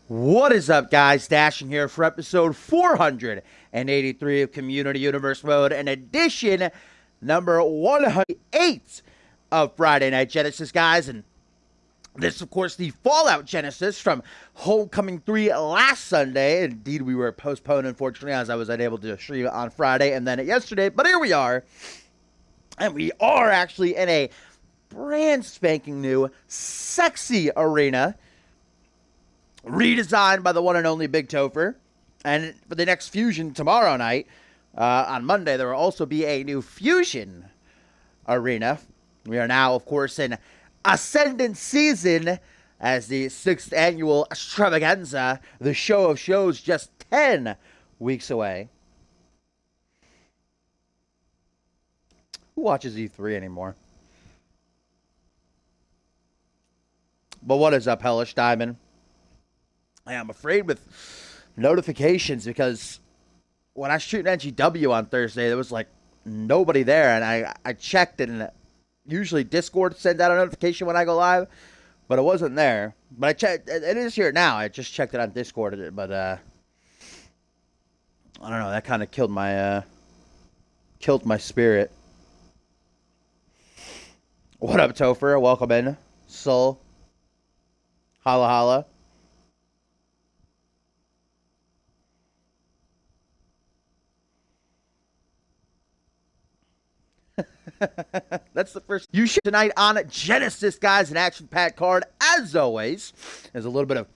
What is up, guys? Dashing here for episode 483 of Community Universe Mode, and edition number 108 of Friday Night Genesis, guys. And this is, of course, the Fallout Genesis from Homecoming 3 last Sunday. Indeed, we were postponed, unfortunately, as I was unable to stream it on Friday and then yesterday. But here we are, and we are actually in a brand spanking new, sexy arena, redesigned by the one and only Big Topher. And for the next Fusion tomorrow night, on Monday, there will also be a new Fusion arena. We are now, of course, in Ascendant season as the 6th annual extravaganza, the show of shows, just 10 weeks away. Who watches E3 anymore? But what is up, Hellish Diamond? I'm afraid with notifications, because when I shoot an NGW on Thursday, there was like nobody there, and I checked it, and usually Discord sends out a notification when I go live, but it wasn't there. But I checked, it is here now. I just checked it on Discord, but I don't know, that kind of killed my spirit. What up, Topher? Welcome in. Soul. Holla holla. That's the first you should tonight on Genesis, guys. An action-packed card, as always. There's a little bit of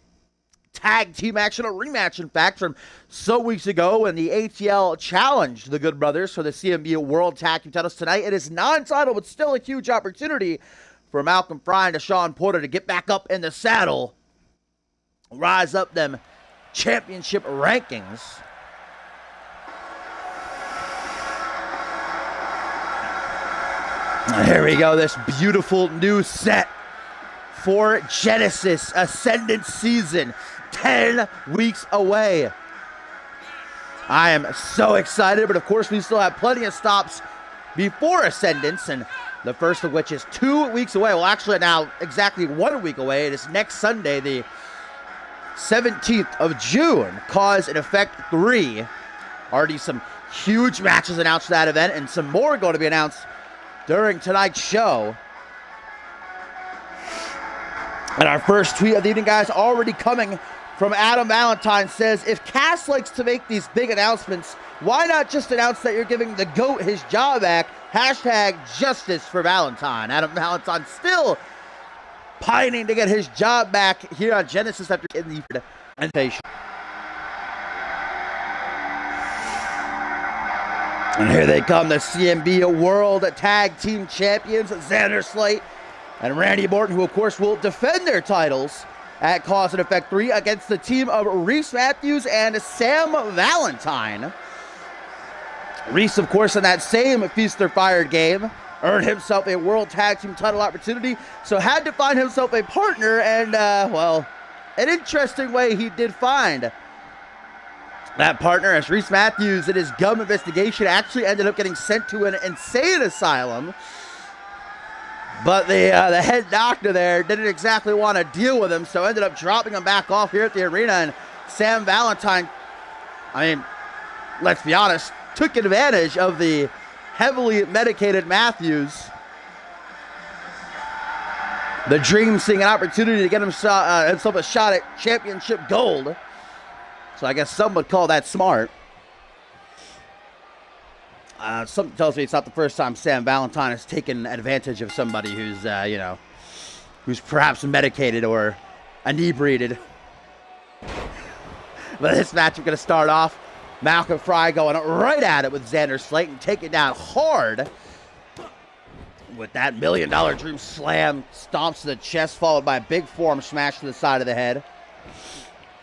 tag team action, a rematch, in fact, from some weeks ago when the ATL challenged the Good Brothers for the CMV World Tag Team titles. Tonight, it is non-title, but still a huge opportunity for Malcolm Fry and Sean Porter to get back up in the saddle, rise up them championship rankings. Here we go, this beautiful new set for Genesis Ascendant season, 10 weeks away. I am so excited, but of course we still have plenty of stops before Ascendance, and the first of which is 2 weeks away. Well, actually now exactly 1 week away. It is next Sunday, the 17th of June, Cause and Effect 3. Already some huge matches announced for that event, and some more going to be announced during tonight's show. And our first tweet of the evening, guys, already coming from Adam Valentine, says, if Cass likes to make these big announcements, why not just announce that you're giving the GOAT his job back? Hashtag justice for Valentine. Adam Valentine still pining to get his job back here on Genesis after getting the invitation. And here they come, the CMV World Tag Team Champions, Xander Slate and Randy Morton, who, of course, will defend their titles at Cause and Effect 3 against the team of Reese Matthews and Sam Valentine. Reese, of course, in that same Feast or Fire game, earned himself a World Tag Team title opportunity, so had to find himself a partner, and, well, an interesting way he did find that partner, as Reese Matthews, in his gum investigation, actually ended up getting sent to an insane asylum. But the head doctor there didn't exactly want to deal with him, so ended up dropping him back off here at the arena. And Sam Valentine, I mean, let's be honest, took advantage of the heavily medicated Matthews. The Dream seeing an opportunity to get himself a shot at championship gold. So I guess some would call that smart. Something tells me it's not the first time Sam Valentine has taken advantage of somebody who's, who's perhaps medicated or inebriated. But this match, we're going to start off. Malcolm Fry going right at it with Xander Slate and taking down hard with that $1 Million Dream Slam. Stomps to the chest, followed by a big forearm smash to the side of the head.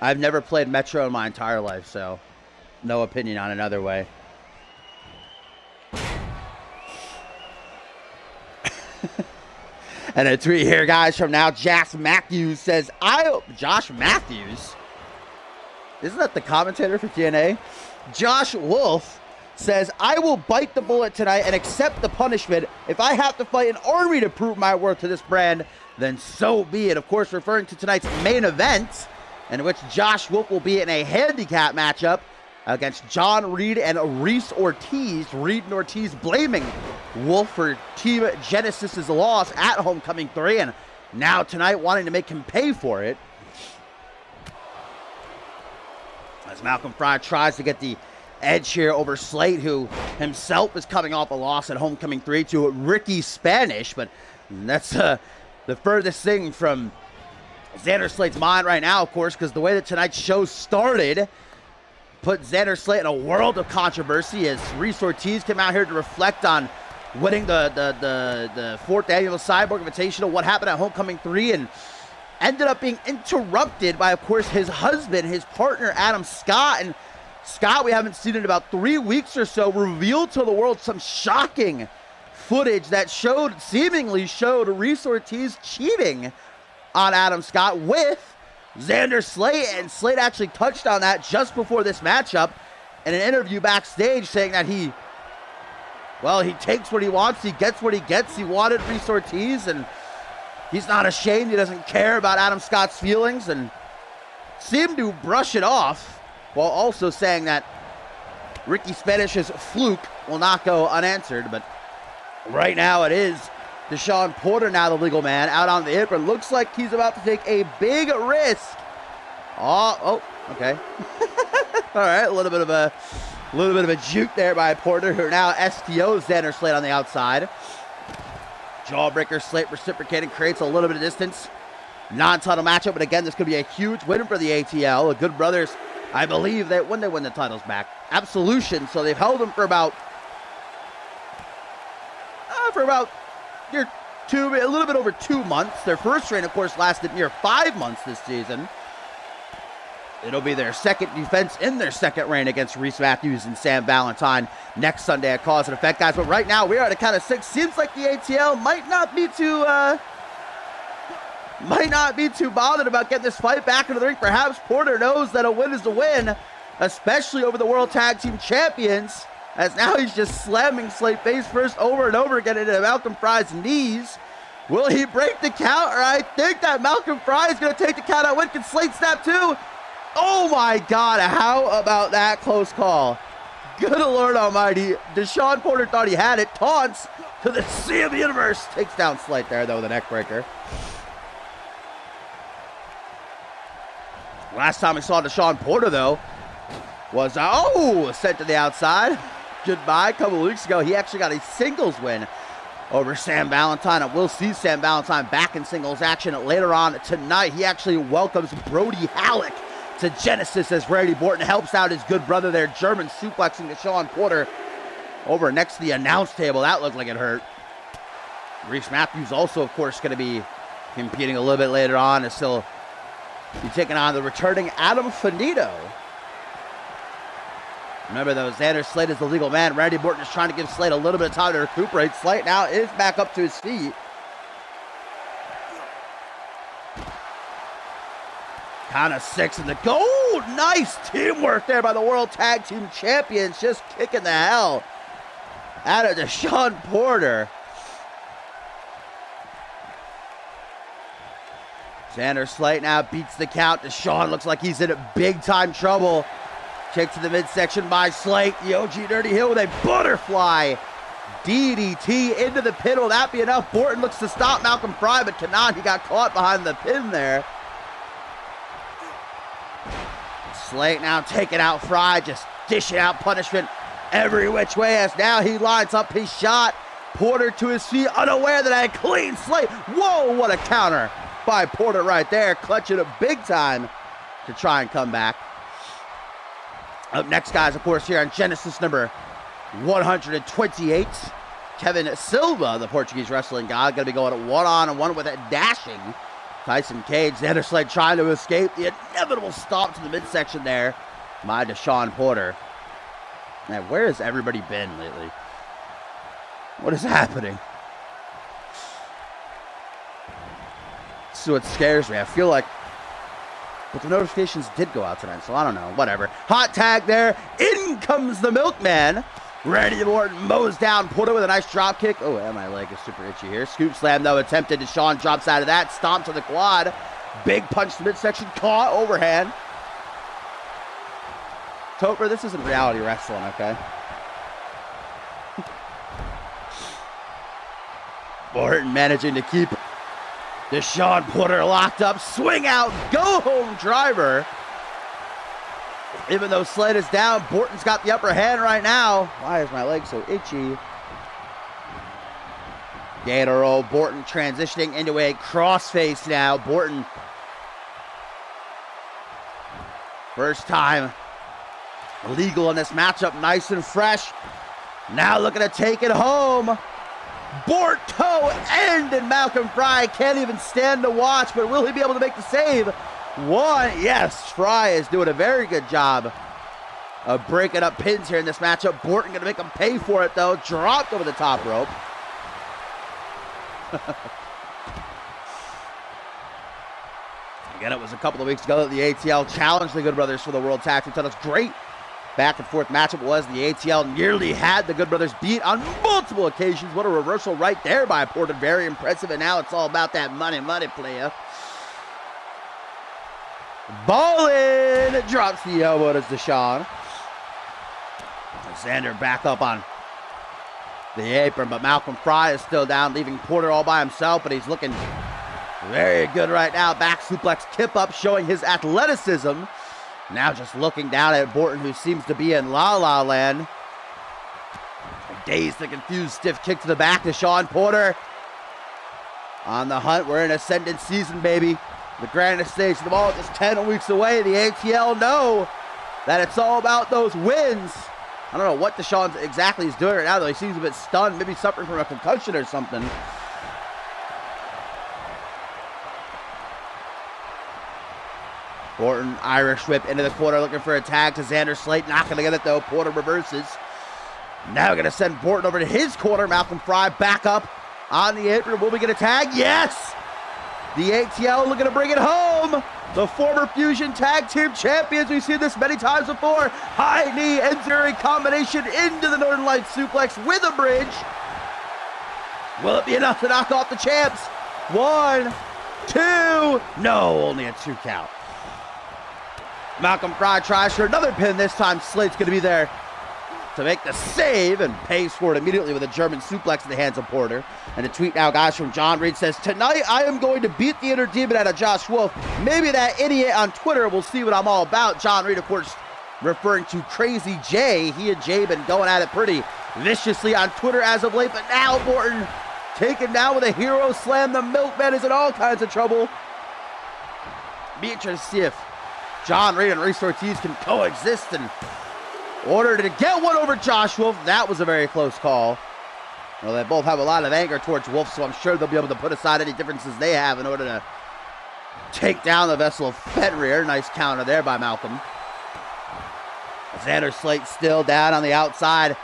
I've never played Metro in my entire life, so no opinion on another way. And a tweet here, guys, from now. Josh Matthews says, Josh Matthews? Isn't that the commentator for TNA? Josh Wolf says, I will bite the bullet tonight and accept the punishment. If I have to fight an army to prove my worth to this brand, then so be it. Of course, referring to tonight's main event, in which Josh Wolf will be in a handicap matchup against John Reed and Reese Ortiz. Reed and Ortiz blaming Wolf for Team Genesis's loss at Homecoming 3, and now tonight wanting to make him pay for it. As Malcolm Fry tries to get the edge here over Slate, who himself is coming off a loss at Homecoming 3 to Ricky Spanish, but that's the furthest thing from Xander Slate's mind right now, of course, because the way that tonight's show started put Xander Slate in a world of controversy as Reese Ortiz came out here to reflect on winning the 4th annual Cyborg Invitational, what happened at Homecoming 3, and ended up being interrupted by, of course, his husband, his partner, Adam Scott. And Scott, we haven't seen in about 3 weeks or so, revealed to the world some shocking footage that seemingly showed Reese Ortiz cheating on Adam Scott with Xander Slate, and Slate actually touched on that just before this matchup in an interview backstage, saying that he takes what he wants, he gets what he gets. He wanted Reese Ortiz, and he's not ashamed. He doesn't care about Adam Scott's feelings, and seemed to brush it off, while also saying that Ricky Spanish's fluke will not go unanswered. But right now it is Deshaun Porter, now the legal man, out on the apron. Looks like he's about to take a big risk. Oh, okay. All right, a little bit of a juke there by Porter, who now STOs Xander Slate on the outside. Jawbreaker, Slate reciprocating, creates a little bit of distance. Non-title matchup, but again, this could be a huge win for the ATL. The Good Brothers, I believe that when they win the titles back, Absolution, so they've held them for about a little bit over 2 months. Their first reign, of course, lasted near 5 months this season. It'll be their second defense in their second reign against Reese Matthews and Sam Valentine next Sunday at Cause and Effect, guys. But right now, we are at a count of 6. Seems like the ATL might not be too bothered about getting this fight back into the ring. Perhaps Porter knows that a win is a win, especially over the World Tag Team Champions, as now he's just slamming Slate face first over and over again into Malcolm Fry's knees. Will he break the count? Or I think that Malcolm Fry is going to take the count out win. Can Slate snap too? Oh my God, how about that close call? Good Lord almighty. Deshaun Porter thought he had it. Taunts to the CMV Universe. Takes down Slate there, though, with a neck breaker. Last time we saw Deshaun Porter, though, was, sent to the outside. Goodbye. A couple of weeks ago, he actually got a singles win over Sam Valentine, and we'll see Sam Valentine back in singles action later on tonight. He actually welcomes Brody Halleck to Genesis as Randy Orton helps out his good brother there, German suplexing Deshaun Porter over next to the announce table. That looked like it hurt. Reese Matthews also, of course, going to be competing a little bit later on, as he'll be taking on the returning Adam Finito. Remember, though, Xander Slate is the legal man. Randy Orton is trying to give Slate a little bit of time to recuperate. Slate now is back up to his feet. Count of 6 in the goal. Nice teamwork there by the World Tag Team Champions. Just kicking the hell out of Deshaun Porter. Xander Slate now beats the count. Deshaun looks like he's in big time trouble. Kick to the midsection by Slate. The OG Dirty Hill with a butterfly DDT into the pin. Will that be enough? Orton looks to stop Malcolm Fry, but cannot. He got caught behind the pin there. Slate now taking out Fry, just dishing out punishment every which way, as now he lines up his shot. Porter to his feet, unaware that a clean Slate. Whoa, what a counter by Porter right there, clutching it big time to try and come back. Up next, guys, of course, here on Genesis number 128, Kevin Silva, the Portuguese wrestling guy, going to be going one-on-one with a dashing Tyson Cage. Xander Slate trying to escape the inevitable stop to the midsection there by Deshaun Porter. Man, where has everybody been lately? What is happening? This is what scares me. I feel like, but the notifications did go out tonight, so I don't know. Whatever. Hot tag there. In comes the Milkman. Randy Orton mows down Porter with a nice drop kick. Oh, and my leg is super itchy here. Scoop slam, though, attempted. Deshaun drops out of that. Stomp to the quad. Big punch to midsection, caught, overhand. Topher, this isn't reality wrestling, okay? Morton managing to keep Deshaun Porter locked up. Swing out, go home driver. Even though Slade is down, Borton's got the upper hand right now. Why is my leg so itchy? Gator roll, Borton transitioning into a crossface now. Borton, first time legal in this matchup, nice and fresh. Now looking to take it home. Borto end, and Malcolm Fry can't even stand to watch, but will he be able to make the save? One, yes, Fry is doing a very good job of breaking up pins here in this matchup. Borton gonna make him pay for it though. Dropped over the top rope. Again, it was a couple of weeks ago that the ATL challenged the Good Brothers for the World Tag Team titles. Great back and forth matchup was. The ATL nearly had the Good Brothers beat on multiple occasions. What a reversal right there by Porter. Very impressive, and now it's all about that money player. Ballin drops the elbow to Deshaun. Xander back up on the apron, but Malcolm Fry is still down, leaving Porter all by himself, but he's looking very good right now. Back suplex kip up, showing his athleticism. Now just looking down at Borton, who seems to be in La La Land. A dazed and confused stiff kick to the back to Deshaun Porter. On the hunt, we're in Ascendant season, baby. The grandest stage of them all, just 10 weeks away. The ATL know that it's all about those wins. I don't know what Deshaun exactly is doing right now, though. He seems a bit stunned, maybe suffering from a concussion or something. Borton, Irish whip into the corner, looking for a tag to Xander Slate. Not going to get it, though. Porter reverses. Now going to send Borton over to his corner. Malcolm Fry back up on the apron. Will we get a tag? Yes! The ATL looking to bring it home. The former Fusion Tag Team Champions. We've seen this many times before. High knee enziguri combination into the Northern Lights suplex with a bridge. Will it be enough to knock off the champs? 1, 2. No, only a 2 count. Malcolm Fry tries for another pin. This time Slate's going to be there to make the save and pays for it immediately with a German suplex in the hands of Porter. And a tweet now, guys, from John Reed says, "Tonight I am going to beat the inner demon out of Josh Wolf. Maybe that idiot on Twitter will see what I'm all about." John Reed, of course, referring to Crazy Jay. He and Jay been going at it pretty viciously on Twitter as of late. But now Borton taken down with a hero slam. The Milkman is in all kinds of trouble. Be interested to see if John Reed and Reese Ortiz can coexist in order to get one over Josh Wolf. That was a very close call. Well, they both have a lot of anger towards Wolf, so I'm sure they'll be able to put aside any differences they have in order to take down the Vessel of Fenrir. Nice counter there by Malcolm. Xander Slate still down on the outside.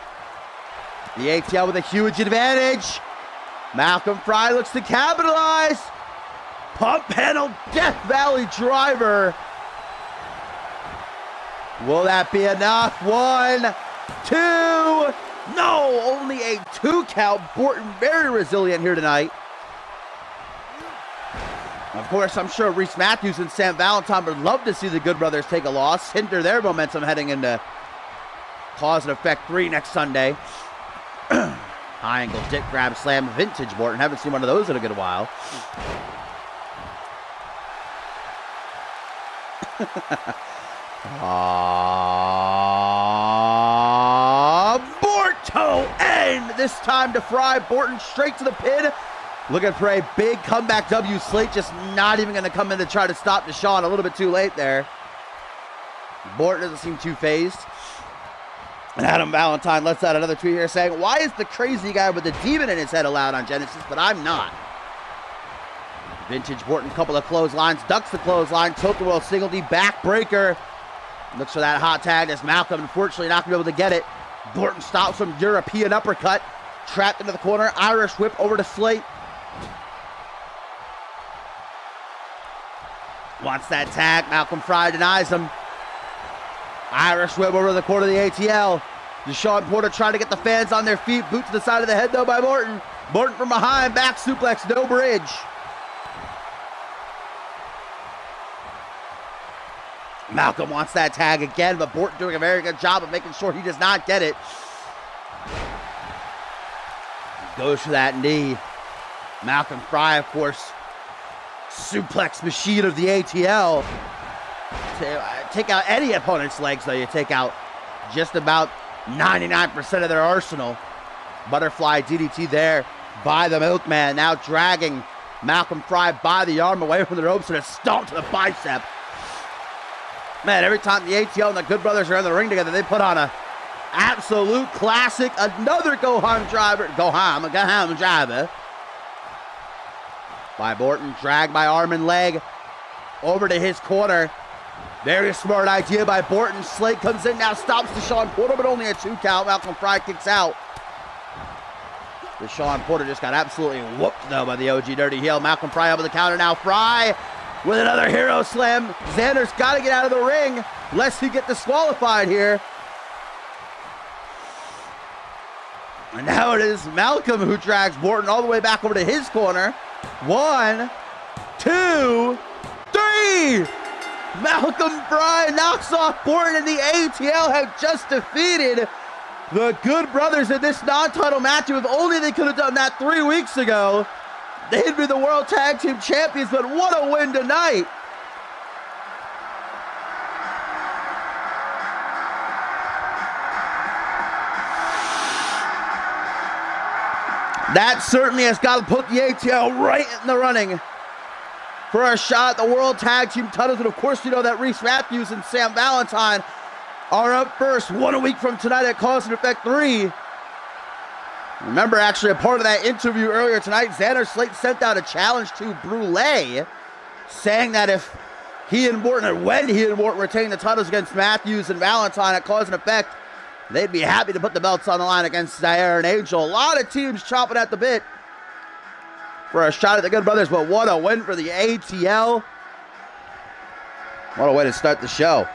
The ATL with a huge advantage. Malcolm Fry looks to capitalize. Pump handle Death Valley driver. Will that be enough? 1, 2. No, only a 2 count. Borton very resilient here tonight. Of course, I'm sure Reese Matthews and Sam Valentine would love to see the Good Brothers take a loss, hinder their momentum heading into Cause and Effect 3 next Sunday. High angle dick grab slam, vintage Borton. Haven't seen one of those in a good while. Borto end, this time to Fry. Borton straight to the pin, looking for a big comeback W. Slate just not even going to come in to try to stop Deshaun. A little bit too late there. Borton doesn't seem too phased. And Adam Valentine lets out another tweet here saying, "Why is the crazy guy with the demon in his head allowed on Genesis, but I'm not?" Vintage Borton, couple of clotheslines, ducks the clothesline, tilt-the-world single D backbreaker. Looks for that hot tag as Malcolm, unfortunately, not going to be able to get it. Borton stops from European uppercut. Trapped into the corner. Irish whip over to Slate. Wants that tag. Malcolm Fry denies him. Irish whip over the corner of the ATL. Deshaun Porter trying to get the fans on their feet. Boot to the side of the head, though, by Borton. Borton from behind. Back suplex. No bridge. Malcolm wants that tag again, but Borton doing a very good job of making sure he does not get it. Goes for that knee. Malcolm Fry, of course, suplex machine of the ATL. Take out any opponent's legs, though. You take out just about 99% of their arsenal. Butterfly DDT there by the Milkman. Now dragging Malcolm Fry by the arm away from the ropes and a stomp to the bicep. Man, every time the ATL and the Good Brothers are in the ring together, they put on a absolute classic. Another Gohan driver. Gohan driver. By Borton, dragged by arm and leg over to his corner. Very smart idea by Borton. Slate comes in now, stops Deshaun Porter, but only a 2 count. Malcolm Fry kicks out. Deshaun Porter just got absolutely whooped, though, by the OG Dirty Heel. Malcolm Fry up on the counter now. Fry with another hero slam. Xander's got to get out of the ring, lest he get disqualified here. And now it is Malcolm who drags Borton all the way back over to his corner. 1, 2, 3. Malcolm Fry knocks off Borton, and the ATL have just defeated the Good Brothers in this non-title match. If only they could have done that 3 weeks ago, they'd be the World Tag Team Champions, but what a win tonight. That certainly has got to put the ATL right in the running for a shot at the World Tag Team titles. And of course, you know that Reese Matthews and Sam Valentine are up first 1 week from tonight at Cause and Effect 3. Remember, actually, a part of that interview earlier tonight, Xander Slate sent out a challenge to Brule, saying that if he and Morton, or when he and Morton retain the titles against Matthews and Valentine at Cause and Effect, they'd be happy to put the belts on the line against Zaire and Angel. A lot of teams chomping at the bit for a shot at the Good Brothers, but what a win for the ATL. What a way to start the show.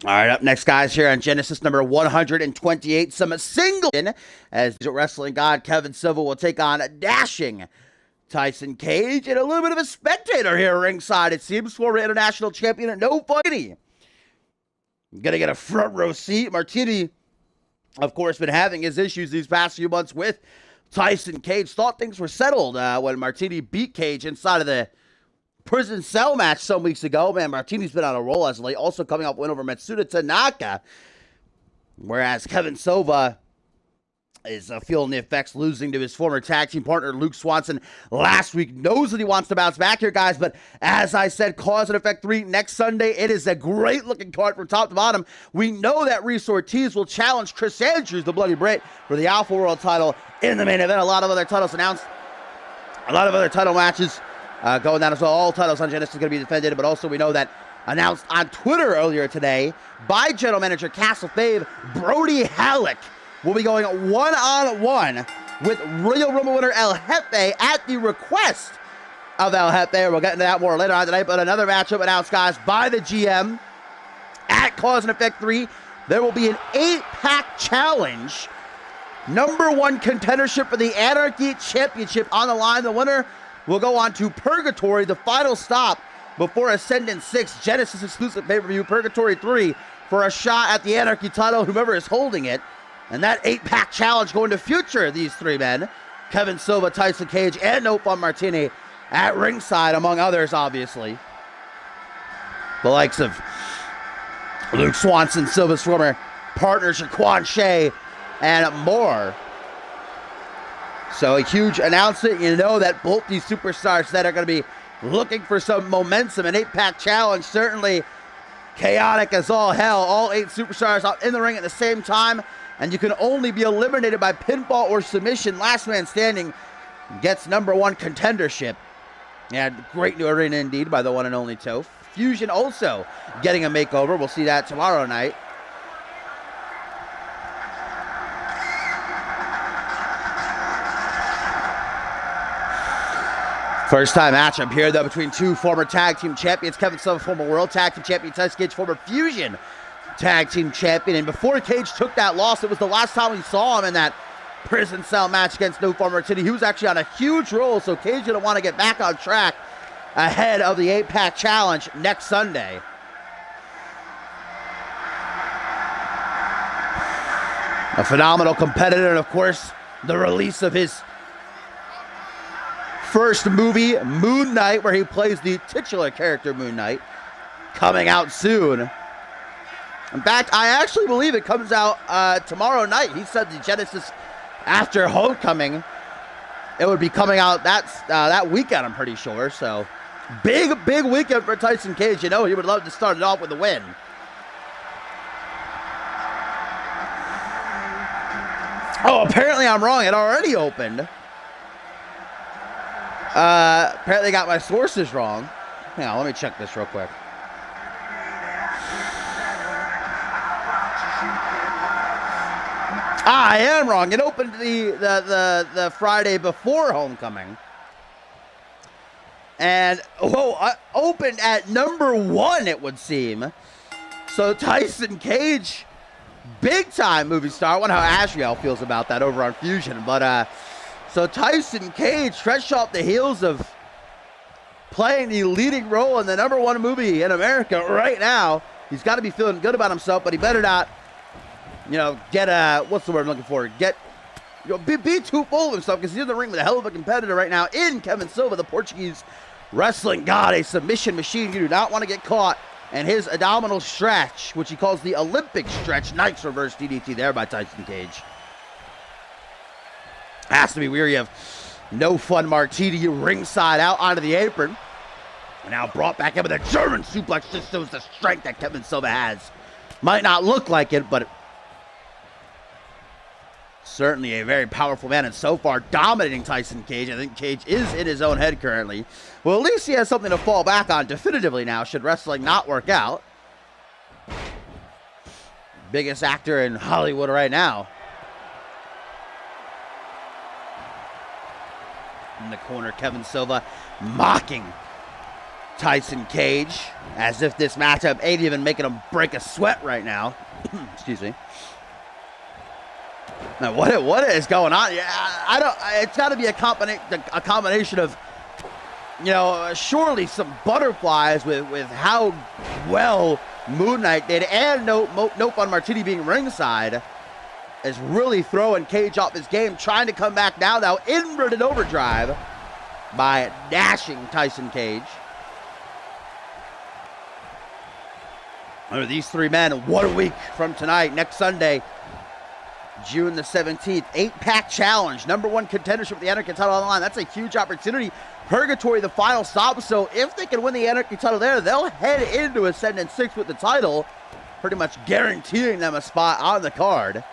All right, up next, guys, here on Genesis number 128, some single as wrestling god Kevin Silva will take on dashing Tyson Cage, and a little bit of a spectator here ringside, it seems, former international champion No Fighty. Gonna get a front row seat. Martini, of course, been having his issues these past few months with Tyson Cage. Thought things were settled when Martini beat Cage inside of the prison cell match some weeks ago. Man, Martini's been on a roll as of late, also coming off a win over Matsuda Tanaka. Whereas Kevin Silva is feeling the effects, losing to his former tag team partner Luke Swanson last week. Knows that he wants to bounce back here, guys, but as I said, Cause and Effect 3 next Sunday. It is a great looking card from top to bottom. We know that Reese Ortiz will challenge Chris Andrews, the Bloody Brit, for the Alpha World title in the main event. A lot of other titles announced, a lot of other title matches going down as well. All titles on Genesis are going to be defended, but also we know that announced on Twitter earlier today by General Manager Castle Fave, Brody Halleck will be going one-on-one with Royal Rumble winner El Jefe at the request of El Jefe. We'll get into that more later on tonight, but another matchup announced, guys, by the GM at Cause and Effect 3. There will be an 8-pack challenge. Number 1 contendership for the Anarchy Championship on the line. The winner will go on to Purgatory, the final stop before Ascendant 6, Genesis exclusive pay-per-view, Purgatory 3, for a shot at the Anarchy title, whomever is holding it. And that 8-pack challenge going to future these 3 men, Kevin Silva, Tyson Cage, and No Fun Martini at ringside, among others, obviously. The likes of Luke Swanson, Silva's former partner, Shaquan Shea, and more. So a huge announcement. You know that both these superstars that are going to be looking for some momentum. An 8-pack challenge, certainly chaotic as all hell. All 8 superstars out in the ring at the same time, and you can only be eliminated by pinfall or submission. Last man standing gets #1 contendership. And great new arena indeed by the one and only Toph. Fusion also getting a makeover. We'll see that tomorrow night. First time matchup here, though, between 2 former tag team champions. Kevin Silva, former world tag team champion. Tyson Cage, former Fusion tag team champion. And before Cage took that loss, it was the last time we saw him in that prison cell match against No Fun Martini. He was actually on a huge roll, so Cage didn't want to get back on track ahead of the 8-pack challenge next Sunday. A phenomenal competitor, and of course, the release of his first movie, Moon Knight, where he plays the titular character Moon Knight, coming out soon. In fact, I actually believe it comes out tomorrow night. He said the Genesis after Homecoming, it would be coming out that weekend, I'm pretty sure. So, big weekend for Tyson Cage. You know, he would love to start it off with a win. Oh, apparently I'm wrong. It already opened. Apparently I got my sources wrong. Hang on, let me check this real quick. I am wrong. It opened the Friday before Homecoming. And, opened at #1, it would seem. So Tyson Cage, big time movie star. I wonder how Asriel feels about that over on Fusion. But, so Tyson Cage, fresh off the heels of playing the leading role in the #1 movie in America right now. He's got to be feeling good about himself, but he better not, get what's the word I'm looking for? Be too full of himself, because he's in the ring with a hell of a competitor right now in Kevin Silva, the Portuguese wrestling god, a submission machine. You do not want to get caught in his abdominal stretch, which he calls the Olympic stretch. Nice reverse DDT there by Tyson Cage. Has to be weary of No Fun Martini ringside out onto the apron. And now brought back in with a German suplex. Just shows the strength that Kevin Silva has. Might not look like it, but certainly a very powerful man, and so far dominating Tyson Cage. I think Cage is in his own head currently. Well, at least he has something to fall back on definitively now, should wrestling not work out. Biggest actor in Hollywood right now. In the corner, Kevin Silva mocking Tyson Cage, as if this matchup ain't even making him break a sweat right now. Excuse me. Now, what is going on? Yeah, it's got to be a combination of, surely some butterflies with how well Moon Knight did, and No Fun Martini being ringside is really throwing Cage off his game, trying to come back now inverted overdrive by dashing Tyson Cage. Under these 3 men, 1 week from tonight, next Sunday, June the 17th, 8-pack challenge, #1 contendership with the Anarchy title on the line. That's a huge opportunity. Purgatory, the final stop. So if they can win the Anarchy title there, they'll head into Ascendant 6 with the title, pretty much guaranteeing them a spot on the card.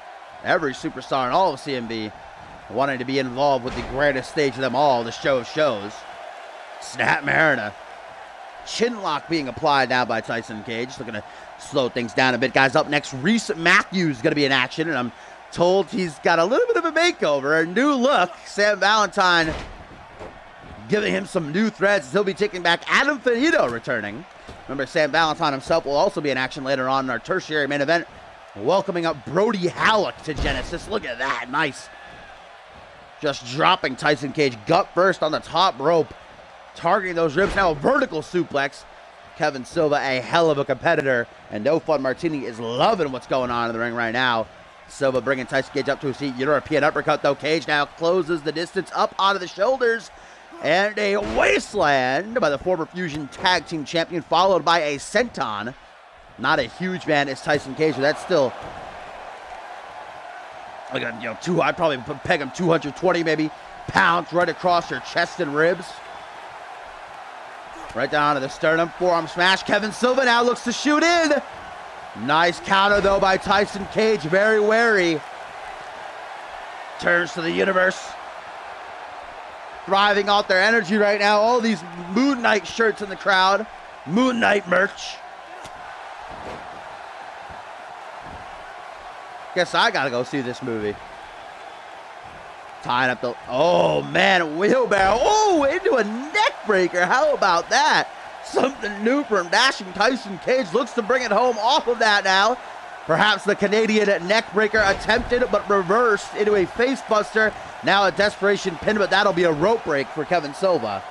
Every superstar in all of CMV wanting to be involved with the greatest stage of them all, the show of shows. Snap Marina. Chinlock being applied now by Tyson Cage. Looking to slow things down a bit. Guys, up next, Reese Matthews is going to be in action, and I'm told he's got a little bit of a makeover, a new look. Sam Valentine giving him some new threads. He'll be taking back Adam Finito returning. Remember, Sam Valentine himself will also be in action later on in our tertiary main event, welcoming up Brody Halleck to Genesis. Look at that. Nice. Just dropping Tyson Cage gut first on the top rope, targeting those ribs. Now a vertical suplex. Kevin Silva, a hell of a competitor, and No Fun Martini is loving what's going on in the ring right now. Silva bringing Tyson Cage up to a seat. European uppercut, though. Cage now closes the distance up onto the shoulders. And a wasteland by the former Fusion Tag Team Champion, followed by a senton. Not a huge man as Tyson Cage, but that's still like I'd probably peg him 220 maybe pounds right across your chest and ribs. Right down to the sternum, forearm smash. Kevin Silva now looks to shoot in. Nice counter though by Tyson Cage, very wary. Turns to the universe. Thriving off their energy right now. All these Moon Knight shirts in the crowd. Moon Knight merch. Guess I gotta go see this movie. Tying up the, oh man, wheelbarrow. Oh, into a neck breaker. How about that? Something new from dashing Tyson Cage. Looks to bring it home off of that now. Perhaps the Canadian neck breaker attempted but reversed into a face buster. Now a desperation pin, but that'll be a rope break for Kevin Silva.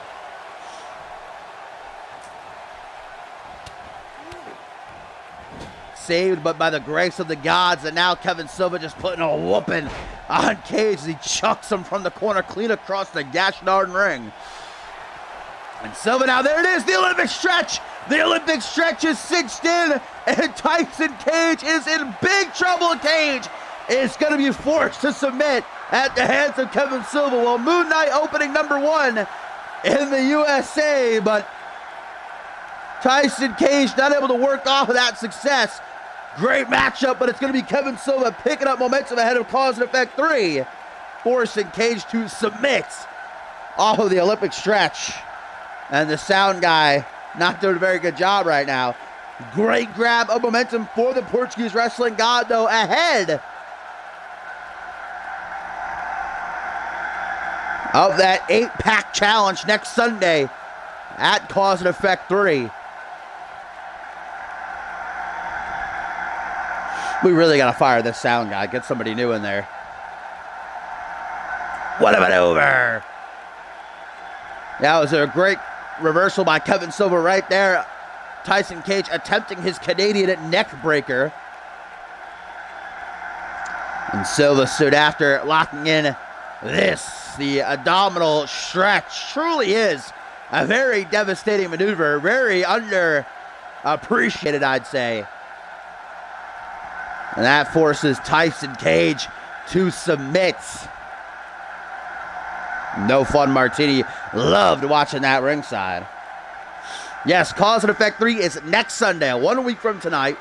Saved but by the grace of the gods, and now Kevin Silva just putting a whooping on Cage as he chucks him from the corner clean across the gosh darn ring. And Silva now, there it is, the Olympic stretch. The Olympic stretch is cinched in, and Tyson Cage is in big trouble. Cage is going to be forced to submit at the hands of Kevin Silva. Well, Moon Knight opening number 1 in the USA, but Tyson Cage not able to work off of that success. Great matchup, but it's going to be Kevin Silva picking up momentum ahead of Cause and Effect 3, forcing Cage to submit off of the Olympic stretch. And the sound guy not doing a very good job right now. Great grab of momentum for the Portuguese wrestling god, though, ahead of that 8-pack challenge next Sunday at Cause and Effect 3. We really got to fire this sound guy. Get somebody new in there. What a maneuver. That was a great reversal by Kevin Silva right there. Tyson Cage attempting his Canadian neck breaker. And Silva stood after, locking in this. The abdominal stretch truly is a very devastating maneuver. Very underappreciated, I'd say. And that forces Tyson Cage to submit. No Fun Martini loved watching that ringside. Yes, Cause and Effect 3 is next Sunday, 1 week from tonight.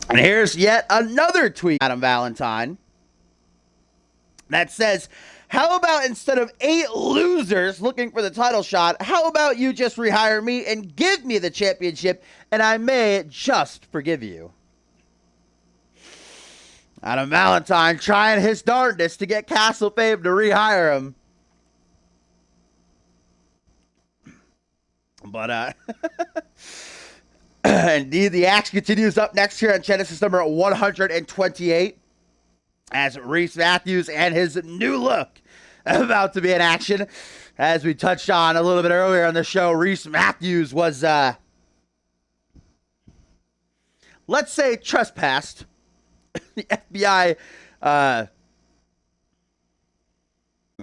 And here's yet another tweet, Adam Valentine, that says, how about instead of 8 losers looking for the title shot, how about you just rehire me and give me the championship, and I may just forgive you. Adam Valentine trying his darndest to get Castle Fame to rehire him. But, indeed, the action continues up next here on Genesis number 128 as Reese Matthews and his new look about to be in action. As we touched on a little bit earlier on the show, Reese Matthews was, let's say, trespassed. The FBI,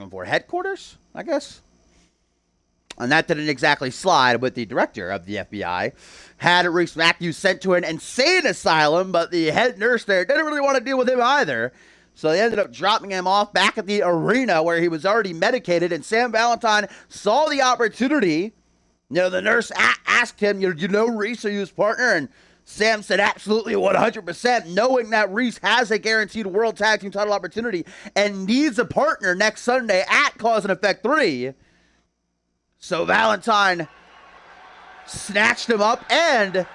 for headquarters, I guess. And that didn't exactly slide with the director of the FBI. Had Reese Matthews sent to an insane asylum, but the head nurse there didn't really want to deal with him either. So they ended up dropping him off back at the arena where he was already medicated. And Sam Valentine saw the opportunity. You know, the nurse asked him, you know Reese, are you his partner? And Sam said absolutely 100%, knowing that Reese has a guaranteed World Tag Team title opportunity and needs a partner next Sunday at Cause and Effect 3. So Valentine snatched him up and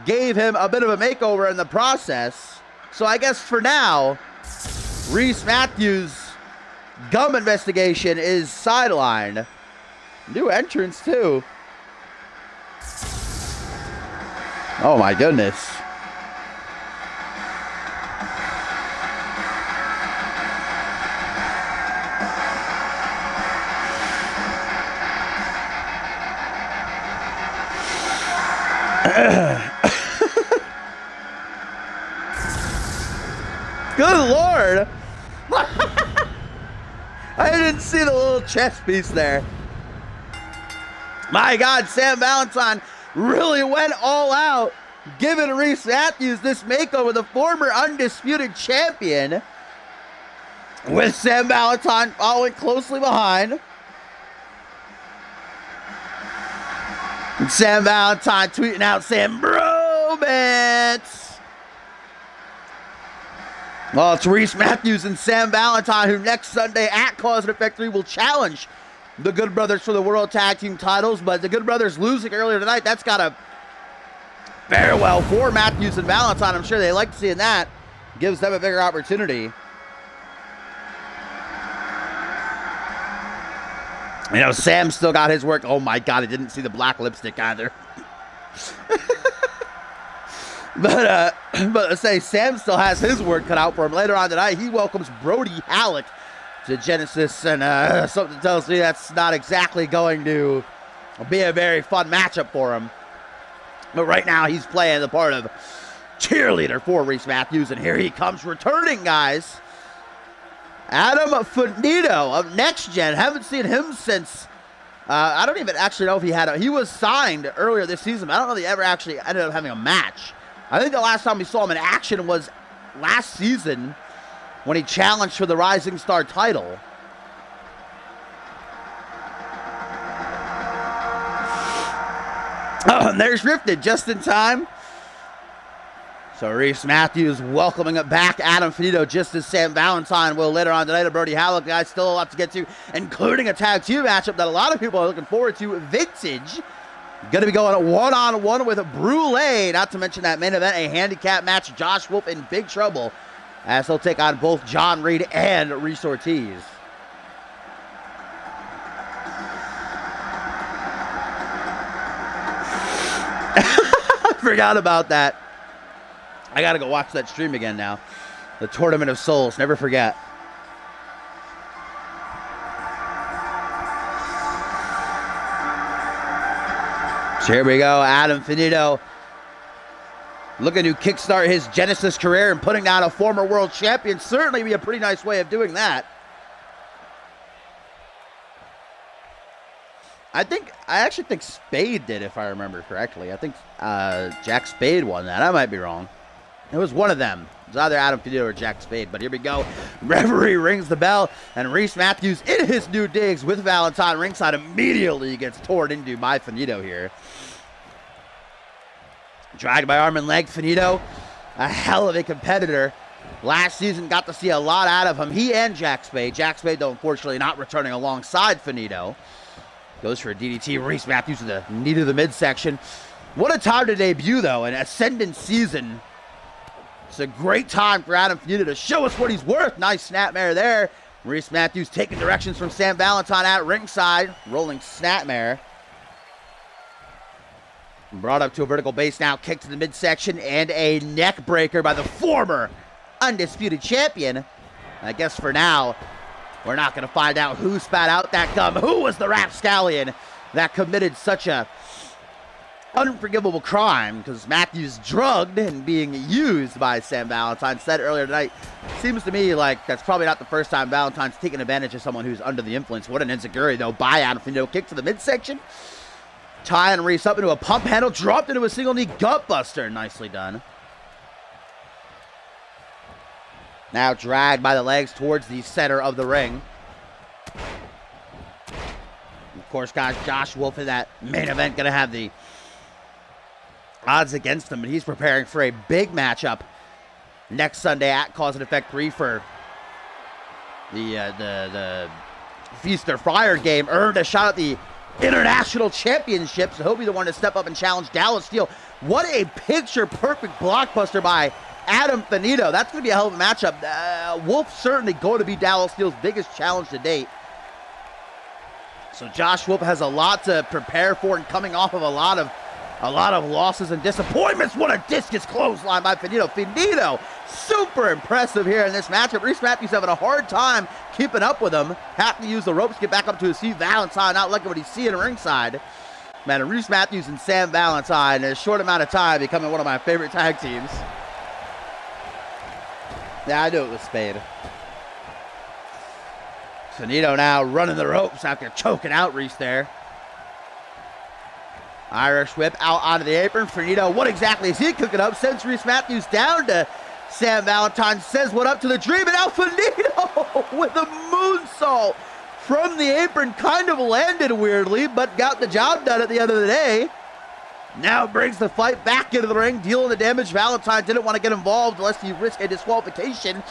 gave him a bit of a makeover in the process. So I guess for now, Reese Matthews' gum investigation is sidelined. New entrance too. Oh my goodness. Good Lord. I didn't see the little chest piece there. My God, Sam Valentine really went all out, giving Reese Matthews this makeover, the former undisputed champion, with Sam Valentine following closely behind. And Sam Valentine tweeting out saying, bromance. Well, it's Reese Matthews and Sam Valentine, who next Sunday at Cause and Effect 3 will challenge the Good Brothers for the World Tag Team titles. But the Good Brothers losing earlier tonight, that's got to fare well for Matthews and Valentine. I'm sure they like seeing that. Gives them a bigger opportunity. You know, Sam still got his work. Oh my God, I didn't see the black lipstick either. But let's say Sam still has his work cut out for him. Later on tonight, he welcomes Brody Halleck to Genesis, and something tells me that's not exactly going to be a very fun matchup for him. But right now, he's playing the part of cheerleader for Reese Matthews, and here he comes returning, guys. Adam Finito of Next Gen. Haven't seen him since, I don't even actually know if he was signed earlier this season, but I don't know if he ever actually ended up having a match. I think the last time we saw him in action was last season when he challenged for the Rising Star title. Oh, and there's Rifted just in time. So Reese Matthews welcoming it back. Adam Finito just as Sam Valentine will later on tonight. Brody Halleck, guys, still a lot to get to, including a tag team matchup that a lot of people are looking forward to. Vintage going to be going one-on-one with Brule. Not to mention that main event, a handicap match. Josh Wolf in big trouble as he'll take on both John Reed and Reese Ortiz. I forgot about that. I got to go watch that stream again now. The Tournament of Souls. Never forget. So here we go. Adam Finito looking to kickstart his Genesis career and putting down a former world champion. Certainly be a pretty nice way of doing that. I actually think Spade did, if I remember correctly. I think Jack Spade won that. I might be wrong. It was one of them. It was either Adam Finito or Jack Spade. But here we go. Referee rings the bell. And Reese Matthews in his new digs with Valentine ringside immediately gets torn into by Finito here. Dragged by arm and leg. Finito, a hell of a competitor. Last season got to see a lot out of him. He and Jack Spade. Jack Spade, though, unfortunately not returning alongside Finito. Goes for a DDT. Reese Matthews with a knee to the midsection. What a time to debut, though. An ascendant season. It's a great time for Adam Finito to show us what he's worth. Nice snapmare there. Reese Matthews taking directions from Sam Valentine at ringside. Rolling snapmare. Brought up to a vertical base now. Kick to the midsection and a neck breaker by the former undisputed champion. I guess for now, we're not going to find out who spat out that gum. Who was the rapscallion that committed such a unforgivable crime? Because Matthews drugged and being used by Sam Valentine. Said earlier tonight, seems to me like that's probably not the first time Valentine's taken advantage of someone who's under the influence. What an enziguri, though, by Adam Finito. Kick to the midsection. Tying Reese up into a pump handle. Dropped into a single knee gut buster. Nicely done. Now dragged by the legs towards the center of the ring. Of course, guys, Josh Wolf in that main event going to have the odds against him, but he's preparing for a big matchup next Sunday at Cause and Effect 3 for the Feast or Fire game. Earned a shot at the international championships. I hope he's the one to step up and challenge Dallas Steel. What a picture-perfect blockbuster by Adam Finito. That's going to be a hell of a matchup. Wolf certainly going to be Dallas Steel's biggest challenge to date. So Josh Wolf has a lot to prepare for, and coming off of a lot of losses and disappointments. What a discus clothesline by Finito. Finito, super impressive here in this matchup. Reese Matthews having a hard time keeping up with him. Have to use the ropes to get back up to his feet. Valentine not liking what he's seeing ringside. Man, Reese Matthews and Sam Valentine in a short amount of time becoming one of my favorite tag teams. Yeah, I knew it was Spade. Finito now running the ropes after choking out Reese there. Irish whip out onto the apron. Finito, what exactly is he cooking up? Sends Reese Matthews down to Sam Valentine. Says what up to the Dream. And now Finito with a moonsault from the apron. Kind of landed weirdly, but got the job done at the end of the day. Now brings the fight back into the ring, dealing the damage. Valentine didn't want to get involved lest he risk a disqualification.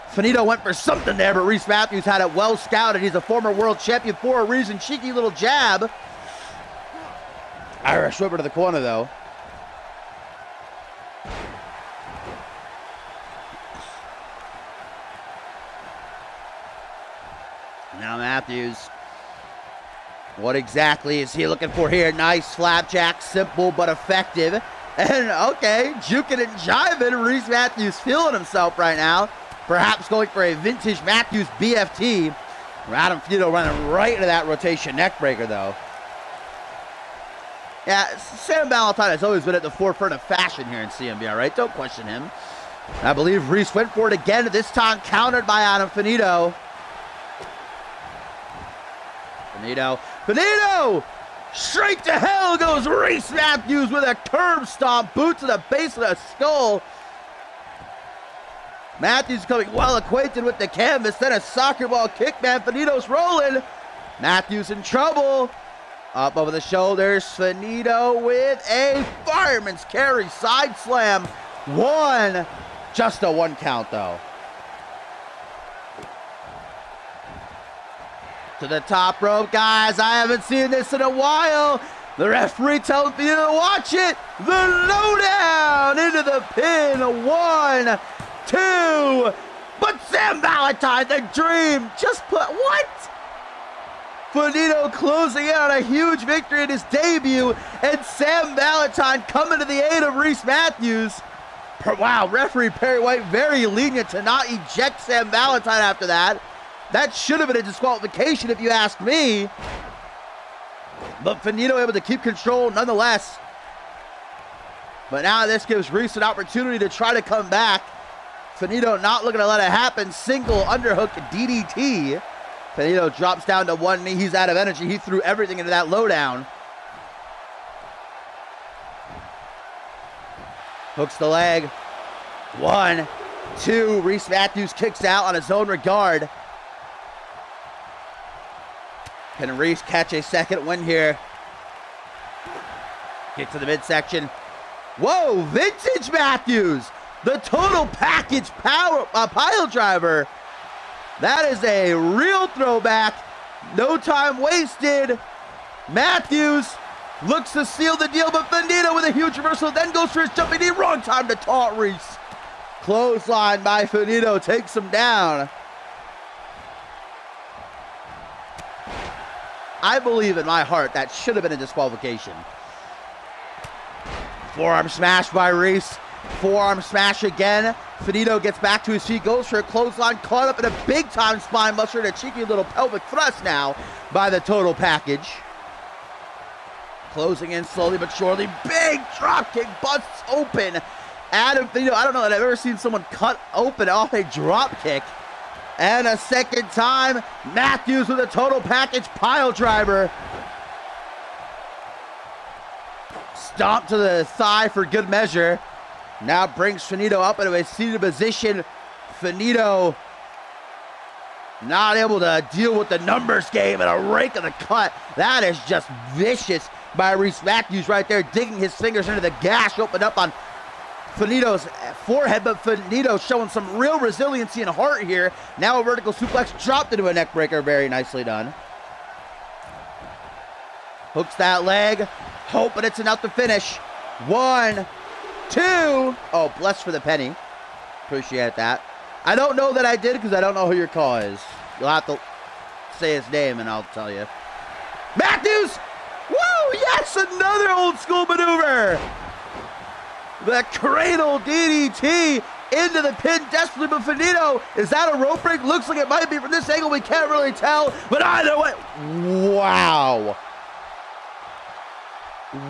Finito went for something there, but Reese Matthews had it well scouted. He's a former world champion for a reason. Cheeky little jab. Irish whip to the corner, though. Now Matthews. What exactly is he looking for here? Nice flapjack, simple but effective. And okay, juking and jiving. Reese Matthews feeling himself right now. Perhaps going for a vintage Matthews BFT. Adam Finito running right into that rotation neckbreaker, though. Yeah, Sam Valentine has always been at the forefront of fashion here in CMV, all right? Don't question him. I believe Reese went for it again, this time countered by Adam Finito. Finito! Straight to hell goes Reese Matthews with a curb stomp, boot to the base of the skull. Matthews coming well acquainted with the canvas, then a soccer ball kick, man. Finito's rolling. Matthews in trouble. Up over the shoulders, Finito with a fireman's carry side slam. One. Just a one count, though. To the top rope, guys. I haven't seen this in a while. The referee tells me to watch it. The lowdown into the pin. 1, 2. But Sam Valentine, the Dream, just put what? Finito closing in on a huge victory in his debut, and Sam Valentine coming to the aid of Reese Matthews. Wow, referee Perry White very lenient to not eject Sam Valentine after that. That should have been a disqualification if you ask me. But Finito able to keep control nonetheless. But now this gives Reese an opportunity to try to come back. Finito not looking to let it happen. Single underhook DDT. Finito drops down to one knee. He's out of energy. He threw everything into that lowdown. Hooks the leg. 1, 2. Reese Matthews kicks out on his own regard. Can Reese catch a second win here? Kick to the midsection. Whoa, vintage Matthews. The total package pile driver. That is a real throwback. No time wasted. Matthews looks to seal the deal, but Finito with a huge reversal, then goes for his jumping knee. Wrong time to taunt Reese. Clothesline by Finito takes him down. I believe in my heart that should have been a disqualification. Forearm smash by Reese. Forearm smash again. Finito gets back to his feet, goes for a clothesline, caught up in a big-time spine buster and a cheeky little pelvic thrust now by the total package. Closing in slowly but surely. Big drop kick, busts open. Adam Finito, I don't know that I've ever seen someone cut open off a drop kick. And a second time, Matthews with a total package pile driver. Stomp to the thigh for good measure. Now brings Finito up into a seated position. Finito not able to deal with the numbers game and a rake of the cut. That is just vicious by Reese Matthews right there, digging his fingers into the gash opened up on Finito's forehead, but Finito showing some real resiliency and heart here. Now a vertical suplex dropped into a neck breaker. Very nicely done. Hooks that leg, hoping it's enough to finish. 1, 2. Oh, bless for the penny. Appreciate that. I don't know that I did because I don't know who your call is. You'll have to say his name and I'll tell you. Matthews! Woo! Yes, another old school maneuver! The cradle DDT into the pin desperately, but Finito, is that a rope break? Looks like it might be from this angle. We can't really tell, but either way, wow.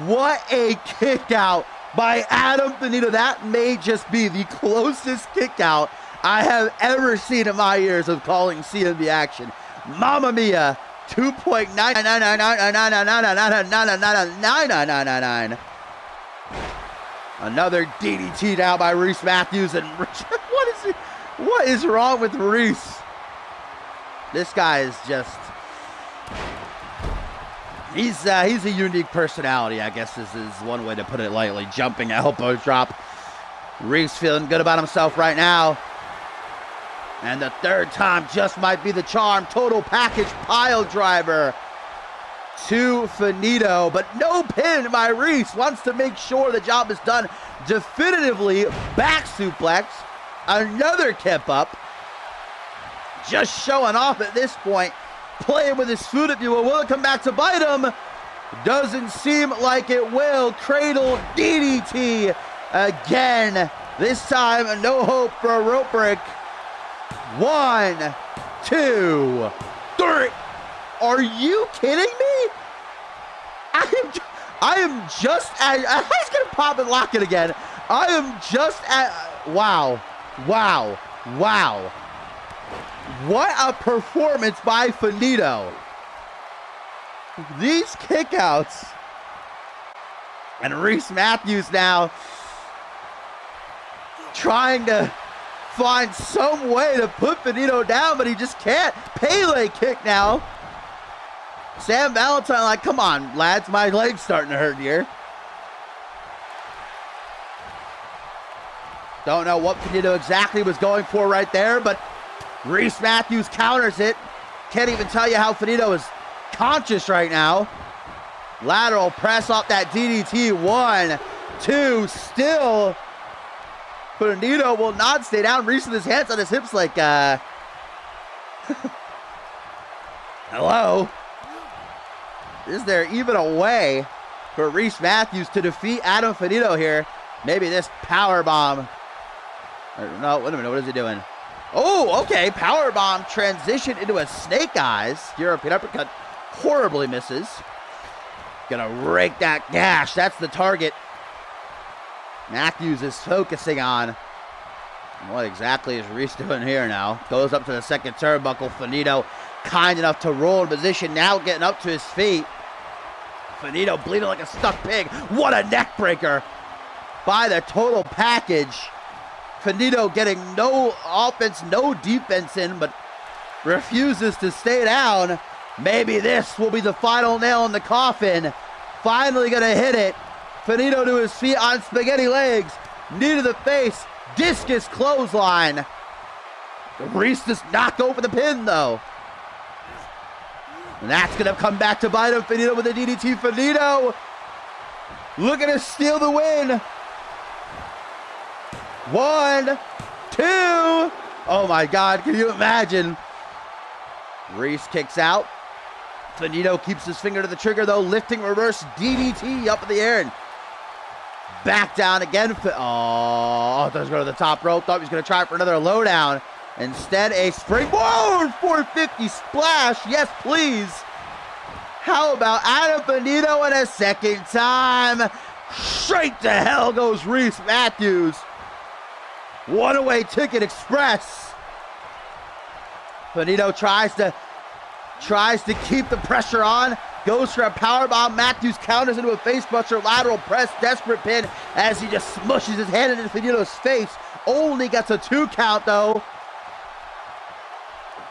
What a kick out by Adam Finito. That may just be the closest kick out I have ever seen in my years of calling CMV action. Mamma mia, 2.999999999999999. Another DDT now by Reese Matthews, and what is wrong with Reese? This guy is just, he's a unique personality, I guess is one way to put it lightly. Jumping elbow drop. Reese feeling good about himself right now. And the third time just might be the charm. Total package pile driver to Finito, but no pin by Reese. Wants to make sure the job is done definitively. Back suplex. Another kip up. Just showing off at this point. Playing with his food, if you will. Will it come back to bite him? Doesn't seem like it will. Cradle DDT again. This time, no hope for a rope break. 1, 2, 3. Are you kidding me? I am just at, he's gonna pop and lock it again. I am just at, wow. What a performance by Finito. These kickouts. And Reese Matthews now trying to find some way to put Finito down, but he just can't. Pele kick now. Sam Valentine like, come on, lads, my leg's starting to hurt here. Don't know what Finito exactly was going for right there, but Reese Matthews counters it. Can't even tell you how Finito is conscious right now. Lateral press off that DDT. 1, 2, still. Finito will not stay down. Reese with his hands on his hips like, hello? Is there even a way for Reese Matthews to defeat Adam Finito here? Maybe this power bomb. No, wait a minute. What is he doing? Oh, okay. Power bomb transition into a snake eyes. European uppercut horribly misses. Gonna rake that gash. That's the target Matthews is focusing on. What exactly is Reese doing here now? Goes up to the second turnbuckle. Finito kind enough to roll in position. Now getting up to his feet. Finito bleeding like a stuck pig. What a neck breaker by the total package. Finito getting no offense, no defense in, but refuses to stay down. Maybe this will be the final nail in the coffin. Finally gonna hit it. Finito to his feet on spaghetti legs. Knee to the face. Discus clothesline. Reese does not go for the pin though. And that's gonna come back to bite him. Finito with the DDT. Finito looking to steal the win. 1, 2. Oh my God, can you imagine? Reese kicks out. Finito keeps his finger to the trigger though, lifting reverse DDT up in the air and back down again. Oh, I thought he was going to the top rope. Thought he was going to try for another lowdown. Instead, a springboard 450 splash. Yes, please. How about Adam Finito in a second time? Straight to hell goes Reese Matthews. One-way ticket express. Finito tries to keep the pressure on. Goes for a powerbomb. Matthews counters into a facebuster. Lateral press. Desperate pin as he just smushes his hand into Finito's face. Only gets a 2 count though.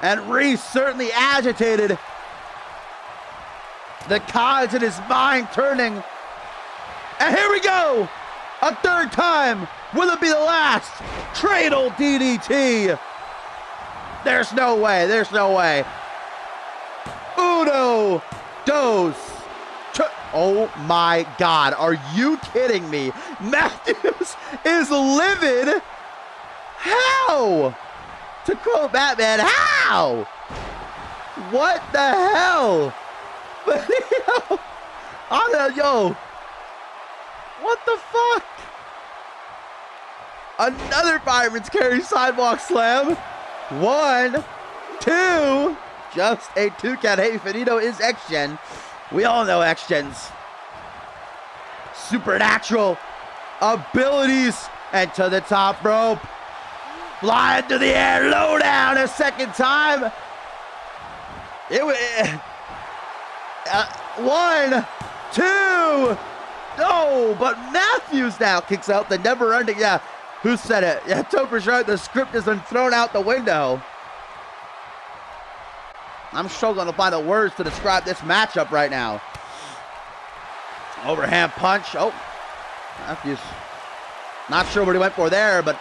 And Reese certainly agitated. The cards in his mind turning. And here we go. A third time. Will it be the last? Cradle DDT. There's no way. There's no way. 1, 2, Oh my God, are you kidding me? Matthews is livid. How? To quote Batman, how? What the hell? Yo, what the fuck? Another Fireman's Carry sidewalk slam. 1, 2. Just a 2 count. Hey, Finito is X-Gen. We all know X-Gen's supernatural abilities. And to the top rope. Flying to the air. Low down a second time. It was 1, 2. No, but Matthews now kicks out the never-ending. Yeah, who said it? Yeah, Topher's right. The script has been thrown out the window. I'm struggling to find the words to describe this matchup right now. Overhand punch. Oh, Matthews. Not sure what he went for there, but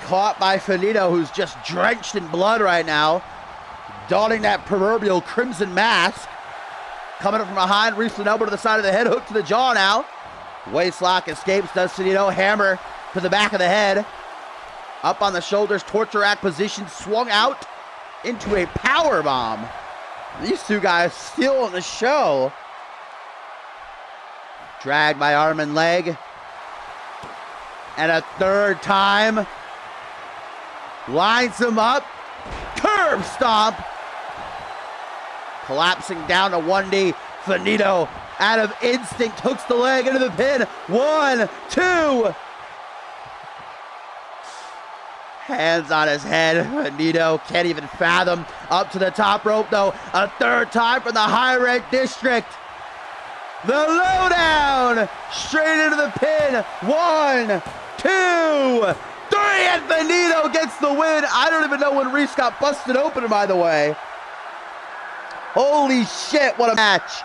caught by Finito, who's just drenched in blood right now. Donning that proverbial crimson mask. Coming up from behind, reaches an elbow to the side of the head, hook to the jaw now. Waistlock escapes, does Finito. Hammer to the back of the head. Up on the shoulders, torture rack position, swung out into a power bomb. These two guys still on the show. Dragged by arm and leg. And a third time. Lines him up. Curb stomp. Collapsing down to 1D. Finito, out of instinct, hooks the leg into the pin. 1, 2. Hands on his head. Finito can't even fathom. Up to the top rope, though. A third time from the high red district. The lowdown. Straight into the pin. 1, 2, 3. And Finito gets the win. I don't even know when Reese got busted open, by the way. Holy shit, what a match.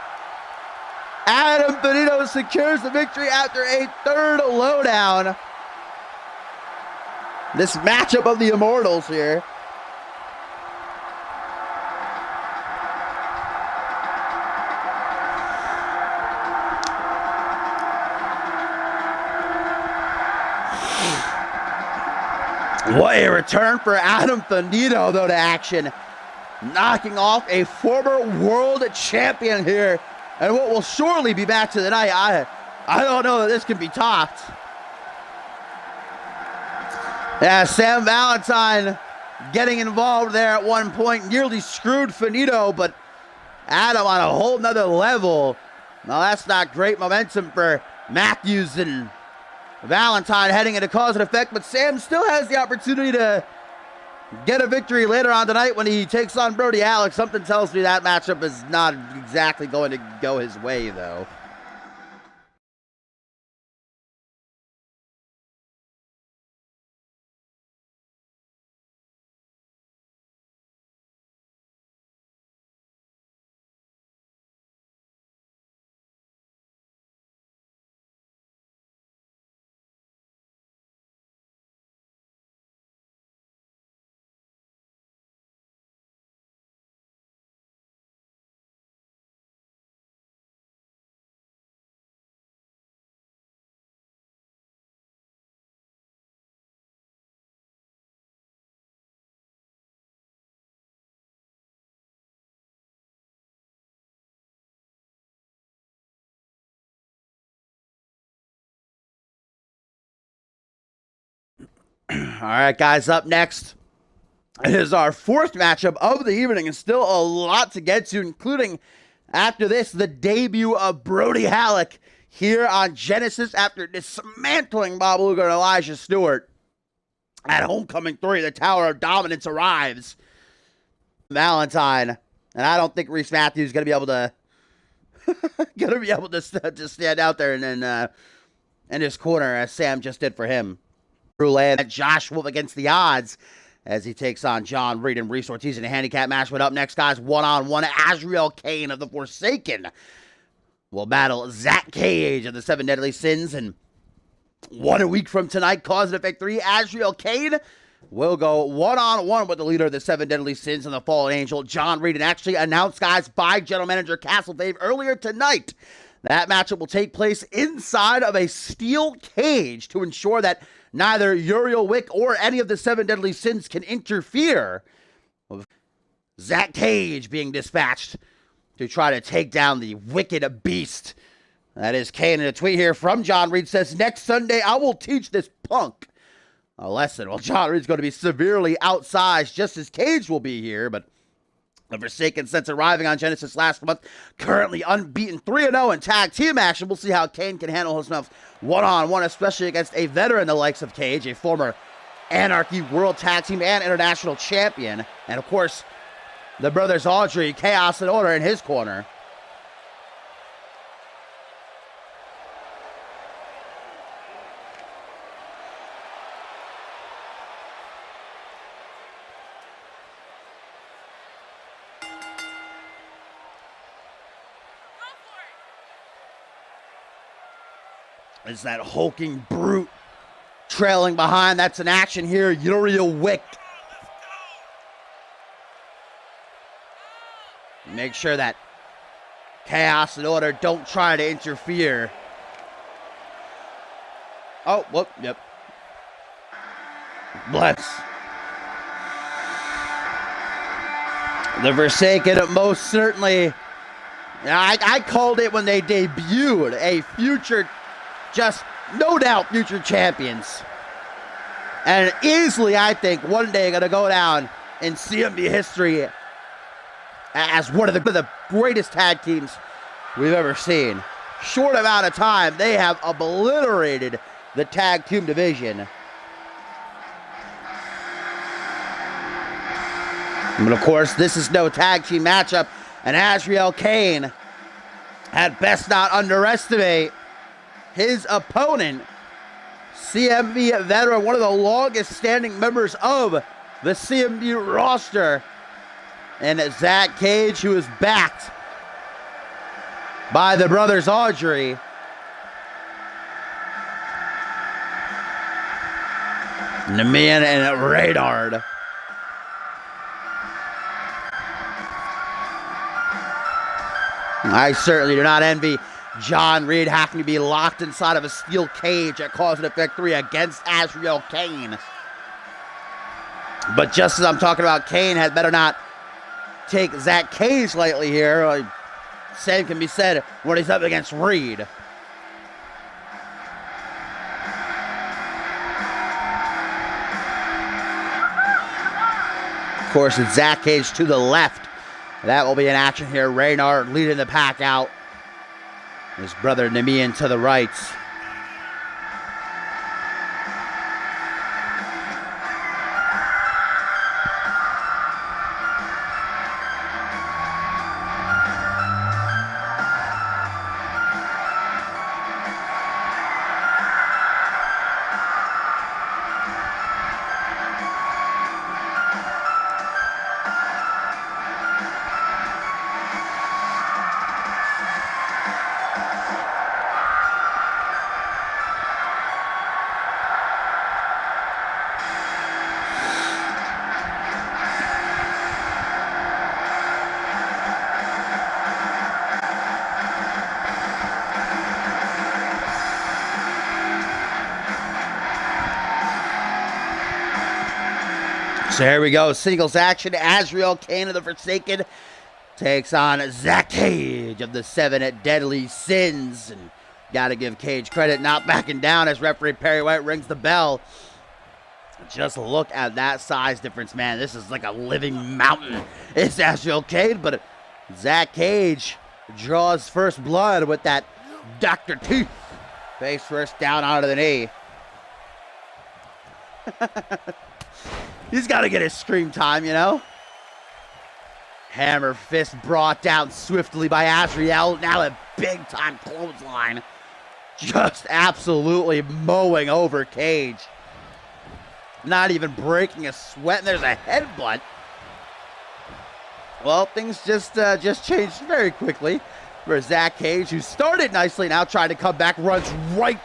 Adam Finito secures the victory after a third lowdown. This matchup of the Immortals here. What a return for Adam Finito, though, to action. Knocking off a former world champion here. And what will surely be back to the night. I don't know that this can be topped. Yeah, Sam Valentine getting involved there at one point. Nearly screwed Finito, but Adam on a whole nother level. Now that's not great momentum for Matthews and Valentine heading into cause and effect. But Sam still has the opportunity to get a victory later on tonight when he takes on Brody Alex. Something tells me that matchup is not exactly going to go his way, though. All right, guys, up next is our fourth matchup of the evening, and still a lot to get to, including, after this, the debut of Brody Halleck here on Genesis after dismantling Bob Luger and Elijah Stewart. At Homecoming 3, the Tower of Dominance arrives. Valentine, and I don't think Reese Matthews is going to be able to stand out there and in his corner as Sam just did for him. And Josh Wolf against the odds as he takes on John Reed and Reese Ortiz in a handicap match. But up next, guys, one-on-one, Azrael Kane of the Forsaken will battle Zach Cage of the Seven Deadly Sins. And 1 week from tonight, Cause and Effect 3, Azrael Kane will go one-on-one with the leader of the Seven Deadly Sins and the Fallen Angel, John Reed, and actually announced, guys, by General Manager Castlefave earlier tonight. That matchup will take place inside of a steel cage to ensure that neither Uriel Wick or any of the Seven Deadly Sins can interfere with Zach Cage being dispatched to try to take down the wicked beast. That is Kane. In a tweet here from John Reed says, "Next Sunday, I will teach this punk a lesson." Well, John Reed's going to be severely outsized, just as Cage will be here, but the Forsaken, since arriving on Genesis last month, currently unbeaten 3-0 in tag team action. We'll see how Kane can handle himself one-on-one, especially against a veteran the likes of Cage, a former Anarchy World Tag Team and International Champion. And, of course, the brothers Audrey, Chaos, and Order in his corner. Is that hulking brute trailing behind? That's an action here. Uriel Wick. Make sure that Chaos and Order don't try to interfere. Oh, whoop, yep. Bless. The Forsaken most certainly, I called it when they debuted, a future, just no doubt future champions. And easily, I think, one day going to go down in CMV history as one of the greatest tag teams we've ever seen. Short amount of time, they have obliterated the tag team division. But of course, this is no tag team matchup, and Azrael Kane had best not underestimate his opponent, CMV veteran, one of the longest standing members of the CMV roster, and Zach Cage, who is backed by the brothers Audrey. Namian and Radard. I certainly do not envy John Reed having to be locked inside of a steel cage at Cause and Effect 3 against Azrael Kane. But just as I'm talking about, Kane had better not take Zach Cage lightly here. Same can be said when he's up against Reed. Of course, it's Zach Cage to the left. That will be an action here. Reynard leading the pack out. His brother Namian to the right. So here we go, singles action. Azrael Kane of the Forsaken takes on Zach Cage of the Seven Deadly Sins. And gotta give Cage credit, not backing down as referee Perry White rings the bell. Just look at that size difference, man. This is like a living mountain. It's Azrael Kane, but Zach Cage draws first blood with that Dr. Teeth. Face first down onto the knee. He's got to get his scream time, you know? Hammer fist brought down swiftly by Azrael. Now a big-time clothesline. Just absolutely mowing over Cage. Not even breaking a sweat, and there's a headbutt. Well, things just changed very quickly for Zach Cage, who started nicely, now trying to come back, runs right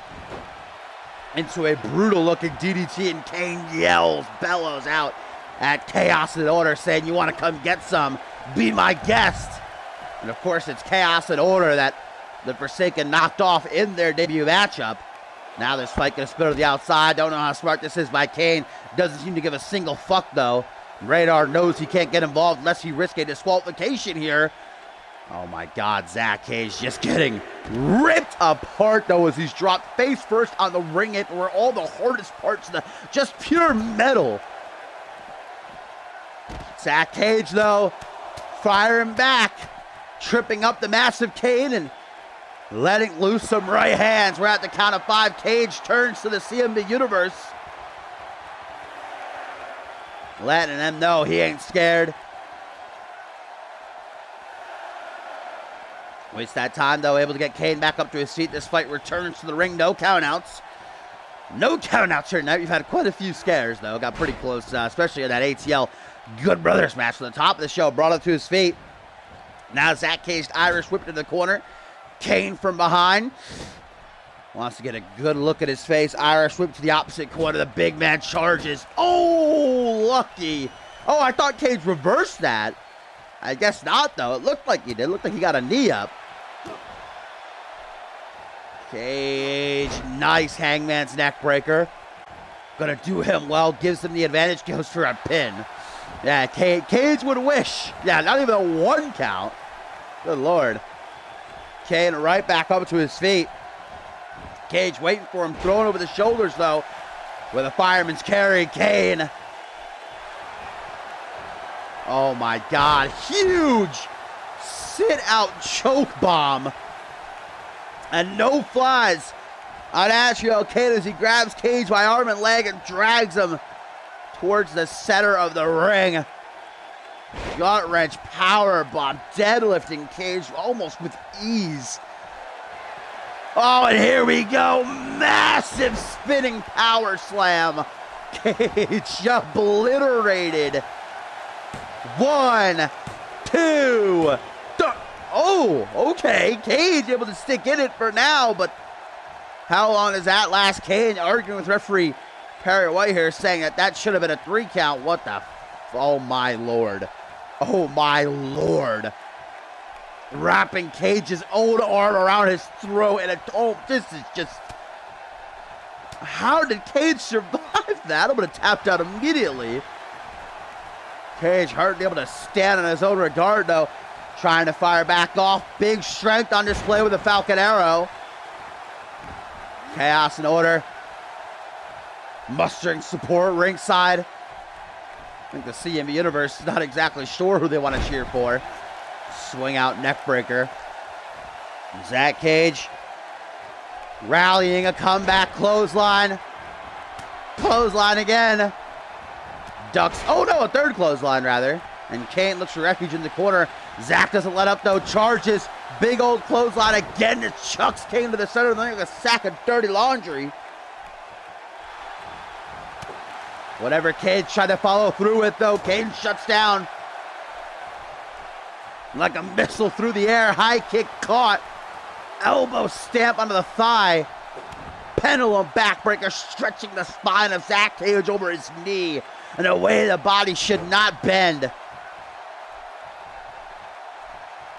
into a brutal-looking DDT, and Kane yells, bellows out at Chaos and Order, saying, "You want to come get some? Be my guest." And of course, it's Chaos and Order that the Forsaken knocked off in their debut matchup. Now this fight gonna spin to the outside. Don't know how smart this is by Kane. Doesn't seem to give a single fuck, though. Radar knows he can't get involved unless he risks a disqualification here. Oh my God, Zach Cage just getting ripped apart, though, as he's dropped face first on the ring apron, where all the hardest parts of the just pure metal. Zach Cage, though, firing back, tripping up the massive Kane and letting loose some right hands. We're at the count of 5. Cage turns to the CMV Universe, letting them know he ain't scared. Waste that time, though, able to get Kane back up to his feet. This fight returns to the ring. No countouts. No countouts here tonight. We've had quite a few scares, though. Got pretty close, especially in that ATL Good Brothers match from the top of the show. Brought him to his feet. Now Zach Cage, Irish whipped to the corner. Kane from behind. Wants to get a good look at his face. Irish whip to the opposite corner. The big man charges. Oh, lucky. Oh, I thought Cage reversed that. I guess not, though. It looked like he did. It looked like he got a knee up. Cage, nice hangman's neck breaker. Gonna do him well, gives him the advantage, goes for a pin. Yeah, Cage would wish. Yeah, not even a 1 count. Good Lord. Kane right back up to his feet. Cage waiting for him, throwing over the shoulders, though, with a fireman's carry. Kane. Oh my God, huge sit-out choke bomb. And no flies on Azrael Kane as he grabs Cage by arm and leg and drags him towards the center of the ring. Gut wrench, power bomb, deadlifting Cage almost with ease. Oh, and here we go. Massive spinning power slam. Cage obliterated. 1, 2, 3. Oh, okay. Cage able to stick in it for now, but how long does that last? Kane arguing with referee Perry White here, saying that should have been a 3 count. What the? Oh, my Lord. Oh, my Lord. Wrapping Cage's own arm around his throat. And this is just... How did Cage survive that? I'm going to tap out immediately. Cage hardly able to stand on his own regard, though. Trying to fire back off. Big strength on display with a Falcon Arrow. Chaos and Order mustering support ringside. I think the CMV Universe is not exactly sure who they want to cheer for. Swing out neckbreaker. Zach Cage rallying a comeback clothesline. Clothesline again. Ducks. Oh no, a third clothesline rather. And Kane looks for refuge in the corner. Zach doesn't let up though. Charges. Big old clothesline again. It chucks Kane to the center of the ring like a sack of dirty laundry. Whatever Cage tried to follow through with though, Kane shuts down. Like a missile through the air. High kick caught. Elbow stamp onto the thigh. Pendulum backbreaker stretching the spine of Zach Cage over his knee in a way the body should not bend.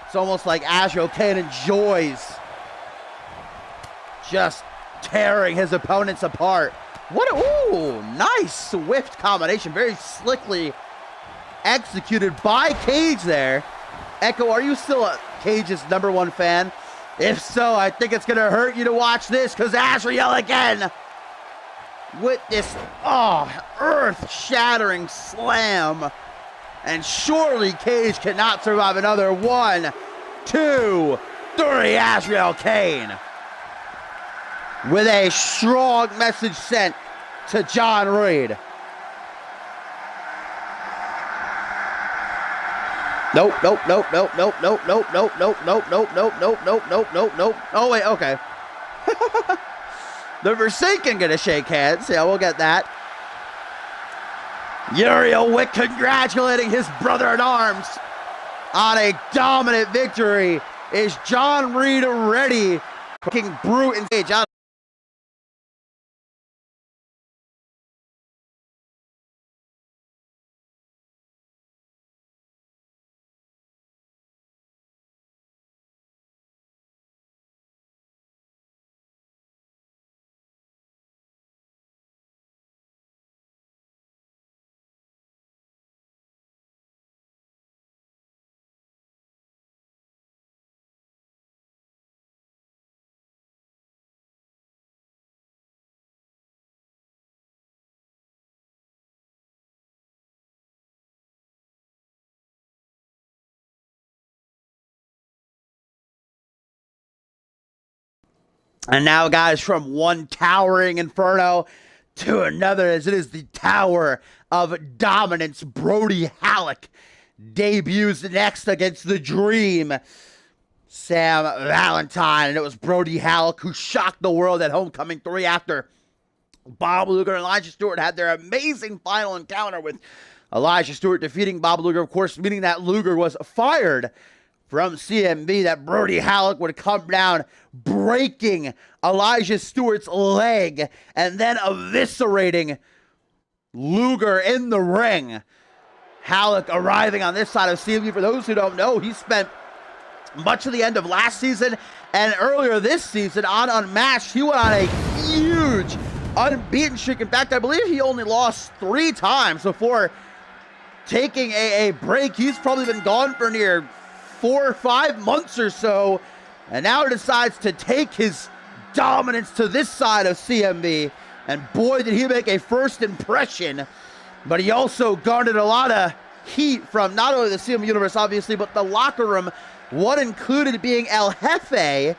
It's almost like Azrael Kane enjoys just tearing his opponents apart. What ooh, nice swift combination. Very slickly executed by Cage there. Echo, are you still a Cage's #1 fan? If so, I think it's going to hurt you to watch this, because Azrael again with this earth-shattering slam. And surely Cage cannot survive another 1, 2, 3. Azrael Kane with a strong message sent to John Reed. Nope. Oh, wait, okay. The Forsaken gonna shake hands. Yeah, we'll get that. Uriel Wick congratulating his brother-in-arms on a dominant victory. Is John Reed ready? King Brute and Cage out. And now, guys, from one towering inferno to another, as it is the Tower of Dominance, Brody Halleck debuts next against the Dream, Sam Valentine. And it was Brody Halleck who shocked the world at Homecoming 3 after Bob Luger and Elijah Stewart had their amazing final encounter, with Elijah Stewart defeating Bob Luger, of course, meaning that Luger was fired from CMV, that Brody Halleck would come down, breaking Elijah Stewart's leg and then eviscerating Luger in the ring. Halleck arriving on this side of CMV. For those who don't know, he spent much of the end of last season and earlier this season on Unmatched. He went on a huge unbeaten streak. In fact, I believe he only lost 3 times before taking a break. He's probably been gone for near 4 or 5 months or so, and now decides to take his dominance to this side of CMV. And boy, did he make a first impression. But he also garnered a lot of heat from not only the CMV universe, obviously, but the locker room. One included being El Jefe,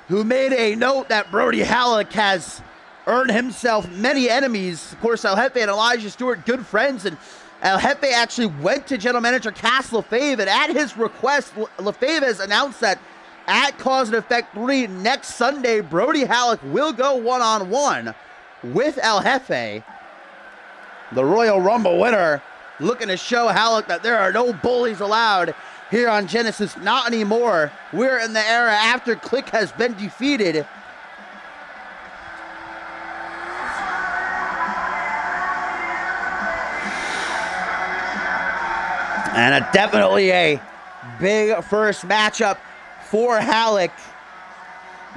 who made a note that Brody Halleck has earned himself many enemies. Of course, El Jefe and Elijah Stewart, good friends, and El Jefe actually went to general manager Cass LaFave, and at his request, LaFave has announced that at Cause and Effect 3 next Sunday, Brody Halleck will go one-on-one with El Jefe, the Royal Rumble winner, looking to show Halleck that there are no bullies allowed here on Genesis. Not anymore. We're in the era after Click has been defeated. And definitely a big first matchup for Halleck.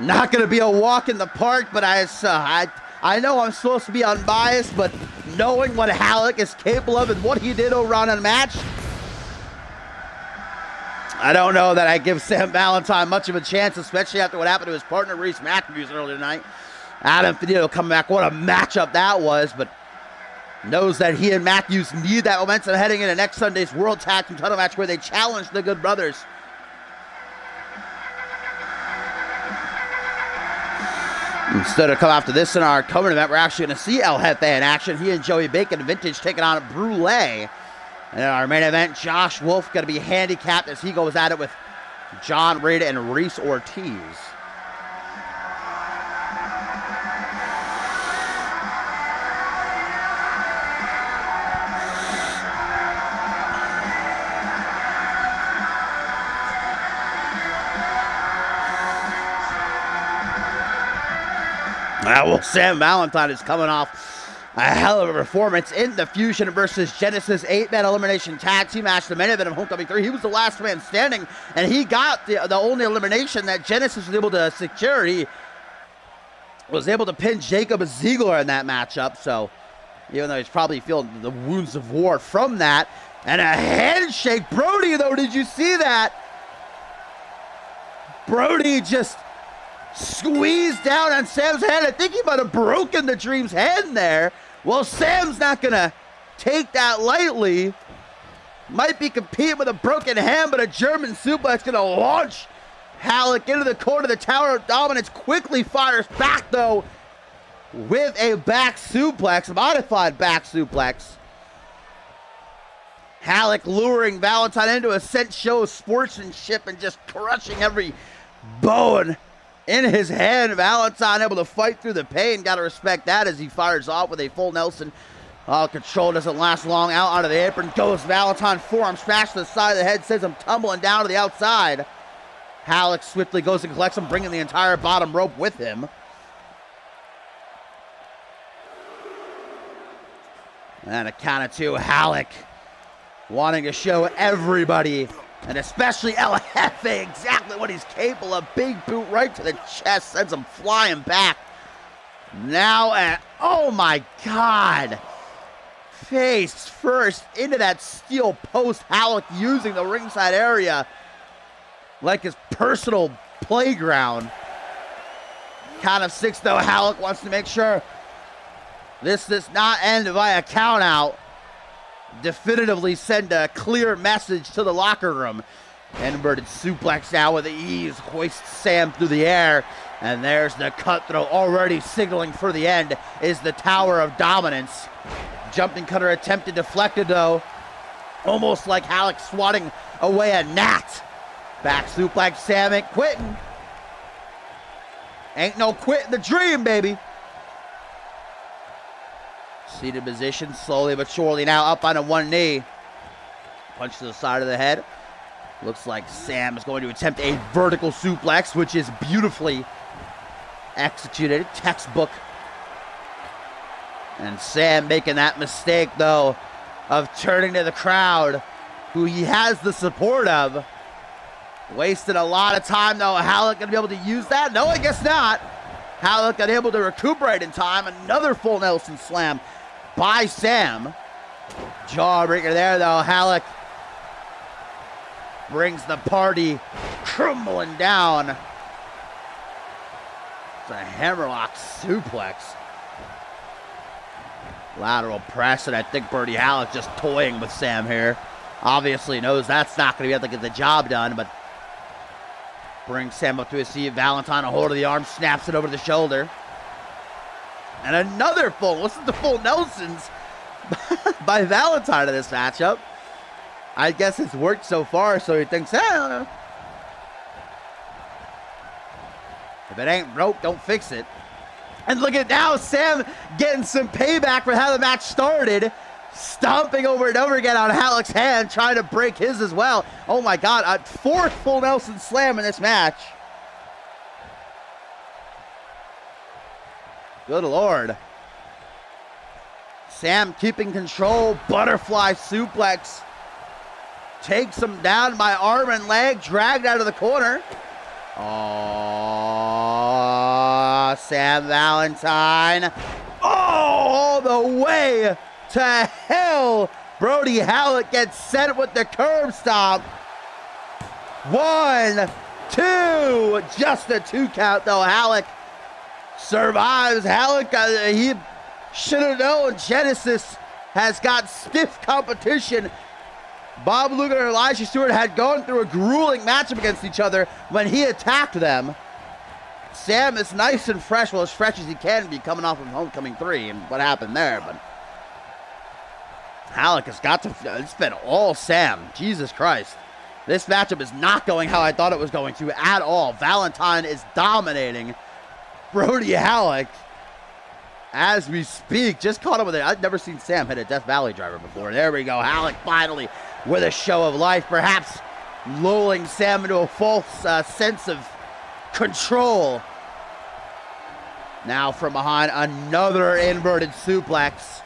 Not going to be a walk in the park, but I know I'm supposed to be unbiased, but knowing what Halleck is capable of and what he did over on Unmatched, I don't know that I give Sam Valentine much of a chance, especially after what happened to his partner Reese Matthews earlier tonight. Adam Finito coming back, what a matchup that was, but knows that he and Matthews need that momentum heading into next Sunday's World Tag Team title match, where they challenge the Good Brothers. Instead of come after this in our coming event, we're actually going to see El Jefe in action. He and Joey Bacon Vintage taking on Brule. And in our main event, Josh Wolf going to be handicapped as he goes at it with John Reed and Reese Ortiz. Well, Sam Valentine is coming off a hell of a performance in the Fusion versus Genesis 8-man elimination tag team match, the main event of Homecoming 3. He was the last man standing, and he got the only elimination that Genesis was able to secure. He was able to pin Jacob Ziegler in that matchup, so even though he's probably feeling the wounds of war from that. And a handshake. Brody, though, did you see that? Brody just squeezed down on Sam's hand. I think he might have broken the Dream's hand there. Well, Sam's not going to take that lightly. Might be competing with a broken hand, but a German suplex going to launch Halleck into the corner of the Tower of Dominance. Quickly fires back, though, with a back suplex, a modified back suplex. Halleck luring Valentine into a scent show of sportsmanship and just crushing every bone in his hand. Valentine able to fight through the pain. Got to respect that as he fires off with a full Nelson. Control doesn't last long. Out onto the apron goes Valentine. Forearm smash to the side of the head. Sends him tumbling down to the outside. Halleck swiftly goes and collects him, bringing the entire bottom rope with him. And a count of 2. Halleck wanting to show everybody, and especially El Jefe, exactly what he's capable of. Big boot right to the chest, sends him flying back. Now, and oh my God. Face first into that steel post. Halleck using the ringside area like his personal playground. Count of 6, though. Halleck wants to make sure this does not end via count out. Definitively send a clear message to the locker room. Inverted suplex now with ease, hoists Sam through the air, and there's the cutthroat already signaling for the end is the Tower of Dominance. Jumping cutter attempted, deflected though, almost like Halleck swatting away a gnat. Back suplex, Sam ain't quitting. Ain't no quitting the dream, baby. Seated position, slowly but surely now up on a one knee. Punch to the side of the head. Looks like Sam is going to attempt a vertical suplex, which is beautifully executed, textbook. And Sam making that mistake, though, of turning to the crowd, who he has the support of. Wasted a lot of time, though. Halleck going to be able to use that? No, I guess not. Halleck unable to recuperate in time. Another full Nelson slam by Sam. Jawbreaker there, though. Halleck brings the party crumbling down. It's a hammerlock suplex. Lateral press, and I think Birdie Halleck just toying with Sam here. Obviously knows that's not going to be able to get the job done, but brings Sam up to his feet. Valentine a hold of the arm, snaps it over the shoulder. And another full, listen to full Nelsons by Valentine in this matchup. I guess it's worked so far, so he thinks, I don't know. If it ain't broke, don't fix it. And look at now, Sam getting some payback for how the match started. Stomping over and over again on Halleck's hand, trying to break his as well. Oh my God, a fourth full Nelson slam in this match. Good Lord. Sam keeping control, butterfly suplex. Takes him down by arm and leg, dragged out of the corner. Oh, Sam Valentine. Oh, all the way to hell. Brody Halleck gets sent with the curb stomp. 1, 2, just a 2 count though. Halleck survives. Halleck, he should have known Genesis has got stiff competition. Bob Lugan and Elijah Stewart had gone through a grueling matchup against each other when he attacked them. Sam is nice and fresh, well, as fresh as he can be coming off of Homecoming 3 and what happened there, but Halleck has got to, it's been all Sam. Jesus Christ. This matchup is not going how I thought it was going to at all. Valentine is dominating Brody Halleck as we speak. Just caught up with it. I've never seen Sam hit a Death Valley driver before. There we go. Halleck finally with a show of life, perhaps lulling Sam into a false sense of control. Now from behind, another inverted suplex.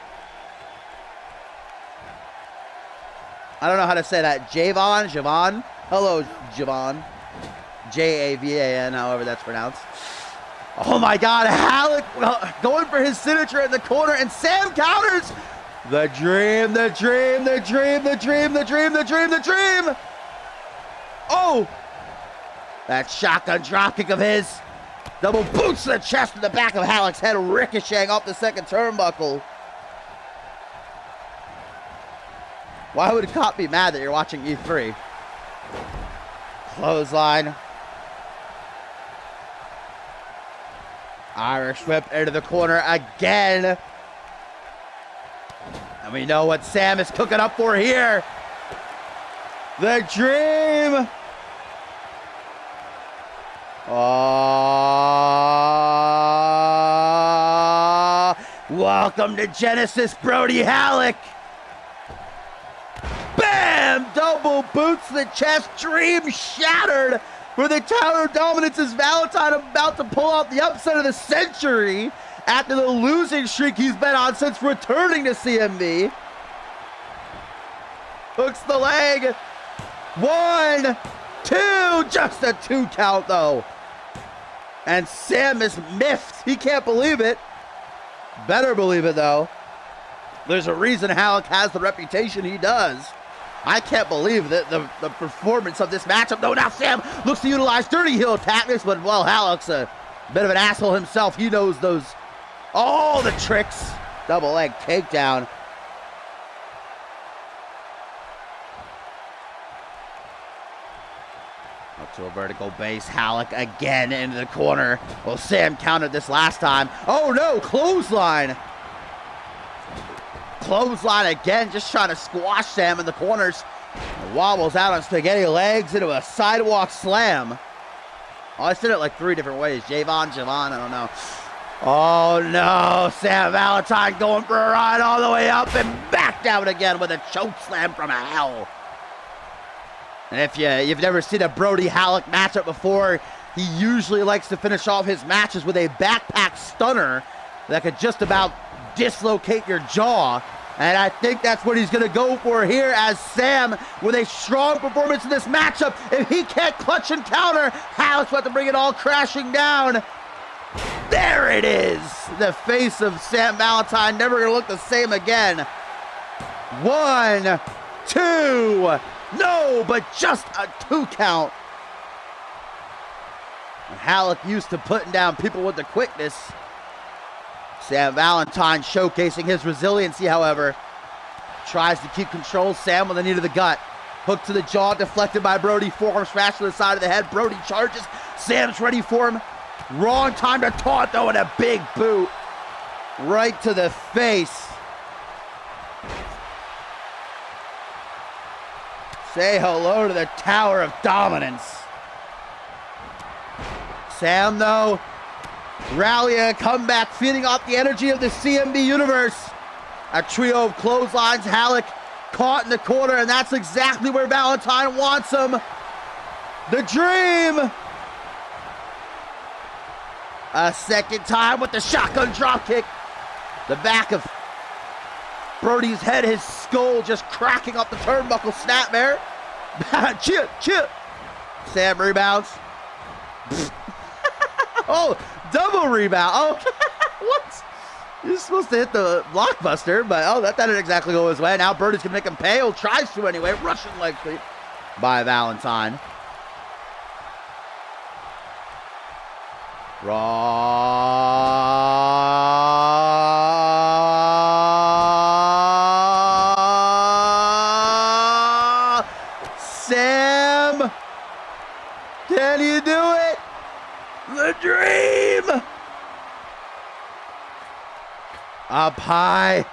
I don't know how to say that. Javon? Hello, Javon. Javan, however that's pronounced. Oh my God, Halleck going for his signature in the corner, and Sam counters. The dream, the dream, the dream, the dream, the dream, the dream, the dream. Oh, that shotgun dropkick of his. Double boots to the chest and the back of Halleck's head, ricocheting off the second turnbuckle. Why would a cop be mad that you're watching E3? Clothesline. Irish whip into the corner again. And we know what Sam is cooking up for here. The dream. Oh, welcome to Genesis, Brody Halleck. Bam! Double boots to the chest. Dream shattered for the Tower of Dominance as Valentine about to pull out the upset of the century after the losing streak he's been on since returning to CMV. Hooks the leg. 1, 2, just a 2 count though. And Sam is miffed. He can't believe it. Better believe it though. There's a reason Halleck has the reputation he does. I can't believe that the performance of this matchup. No, now Sam looks to utilize dirty heel tactics, but well, Halleck's a bit of an asshole himself. He knows all the tricks. Double leg takedown. Up to a vertical base. Halleck again into the corner. Well, Sam countered this last time. Oh no, clothesline. Clothesline again, just trying to squash Sam in the corners. And wobbles out on spaghetti legs into a sidewalk slam. Oh, I said it like 3 different ways. Javon, I don't know. Oh no, Sam Valentine going for a ride all the way up and back down again with a choke slam from hell. And if you've never seen a Brody Halleck matchup before, he usually likes to finish off his matches with a backpack stunner that could just about dislocate your jaw. And I think that's what he's going to go for here, as Sam, with a strong performance in this matchup, if he can't clutch and counter, Halleck's about to bring it all crashing down. There it is. The face of Sam Valentine never going to look the same again. 1, 2. No, but just a 2 count. And Halleck used to putting down people with the quickness. Sam Valentine showcasing his resiliency, however. Tries to keep control. Sam with a knee to the gut. Hook to the jaw, deflected by Brody. Forearm smash to the side of the head. Brody charges. Sam's ready for him. Wrong time to taunt, though, and a big boot right to the face. Say hello to the Tower of Dominance. Sam, though, rallying a comeback, feeding off the energy of the CMV universe. A trio of clotheslines. Halleck caught in the corner, and that's exactly where Valentine wants him. The Dream. A second time with the shotgun dropkick. The back of Brody's head, his skull just cracking up the turnbuckle. Snapmare. Chip. Sam rebounds. Oh, double rebound. Oh, what? He's supposed to hit the blockbuster, but oh, that didn't exactly go his way. Now Brody's going to make him pay. Oh, tries to anyway. Russian leg sweep by Valentine. Sam, can you do it? The Dream. Up high.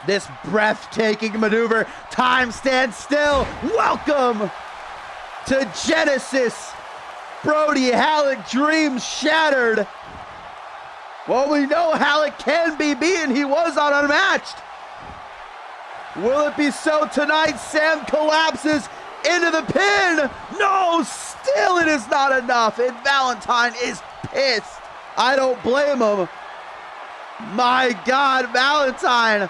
This breathtaking maneuver. Time stands still. Welcome to Genesis. Brody Halleck, dreams shattered. Well, we know Halleck can be beaten. He was on Unmatched. Will it be so tonight? Sam collapses into the pin. No, still it is not enough. And Valentine is pissed. I don't blame him. My God, Valentine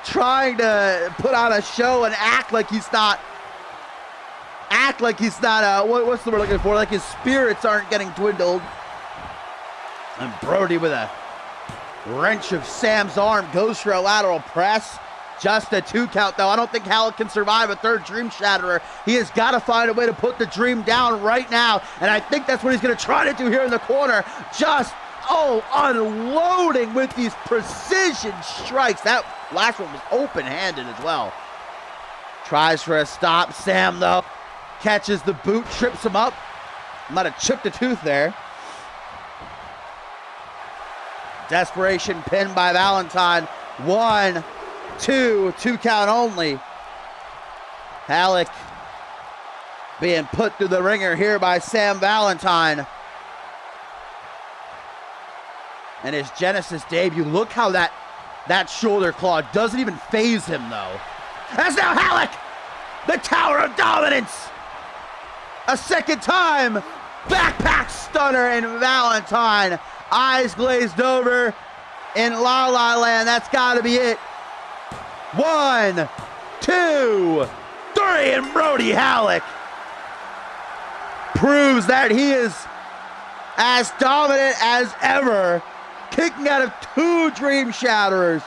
trying to put on a show and act like he's not, what's the word looking for? Like his spirits aren't getting dwindled. And Brody with a wrench of Sam's arm goes for a lateral press. Just a 2 count, though. I don't think Halleck can survive a third Dream Shatterer. He has got to find a way to put the Dream down right now. And I think that's what he's going to try to do here in the corner. Just, unloading with these precision strikes. That last one was open-handed as well. Tries for a stop. Sam, though, catches the boot, trips him up. Might have chipped a tooth there. Desperation pin by Valentine. 1, 2 count only. Halleck being put through the ringer here by Sam Valentine. And his Genesis debut. Look how that shoulder claw doesn't even phase him, though. That's now Halleck! The Tower of Dominance! A second time! Backpack stunner, and Valentine, eyes glazed over in La La Land. That's got to be it. 1, 2, 3, and Brody Halleck proves that he is as dominant as ever, kicking out of 2 Dream Shatterers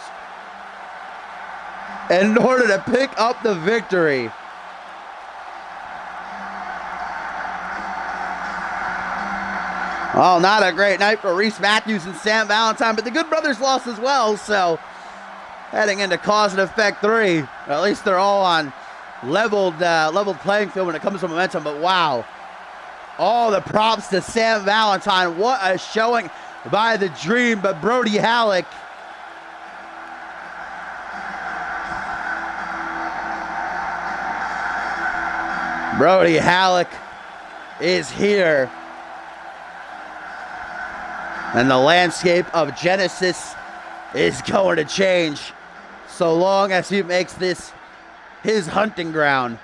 in order to pick up the victory. Well, not a great night for Reese Matthews and Sam Valentine, but the Good Brothers lost as well, so heading into Cause and Effect 3, or at least they're all on leveled playing field when it comes to momentum, but wow. All the props to Sam Valentine. What a showing by the Dream, but Brody Halleck. Brody Halleck is here. And the landscape of Genesis is going to change so long as he makes this his hunting ground.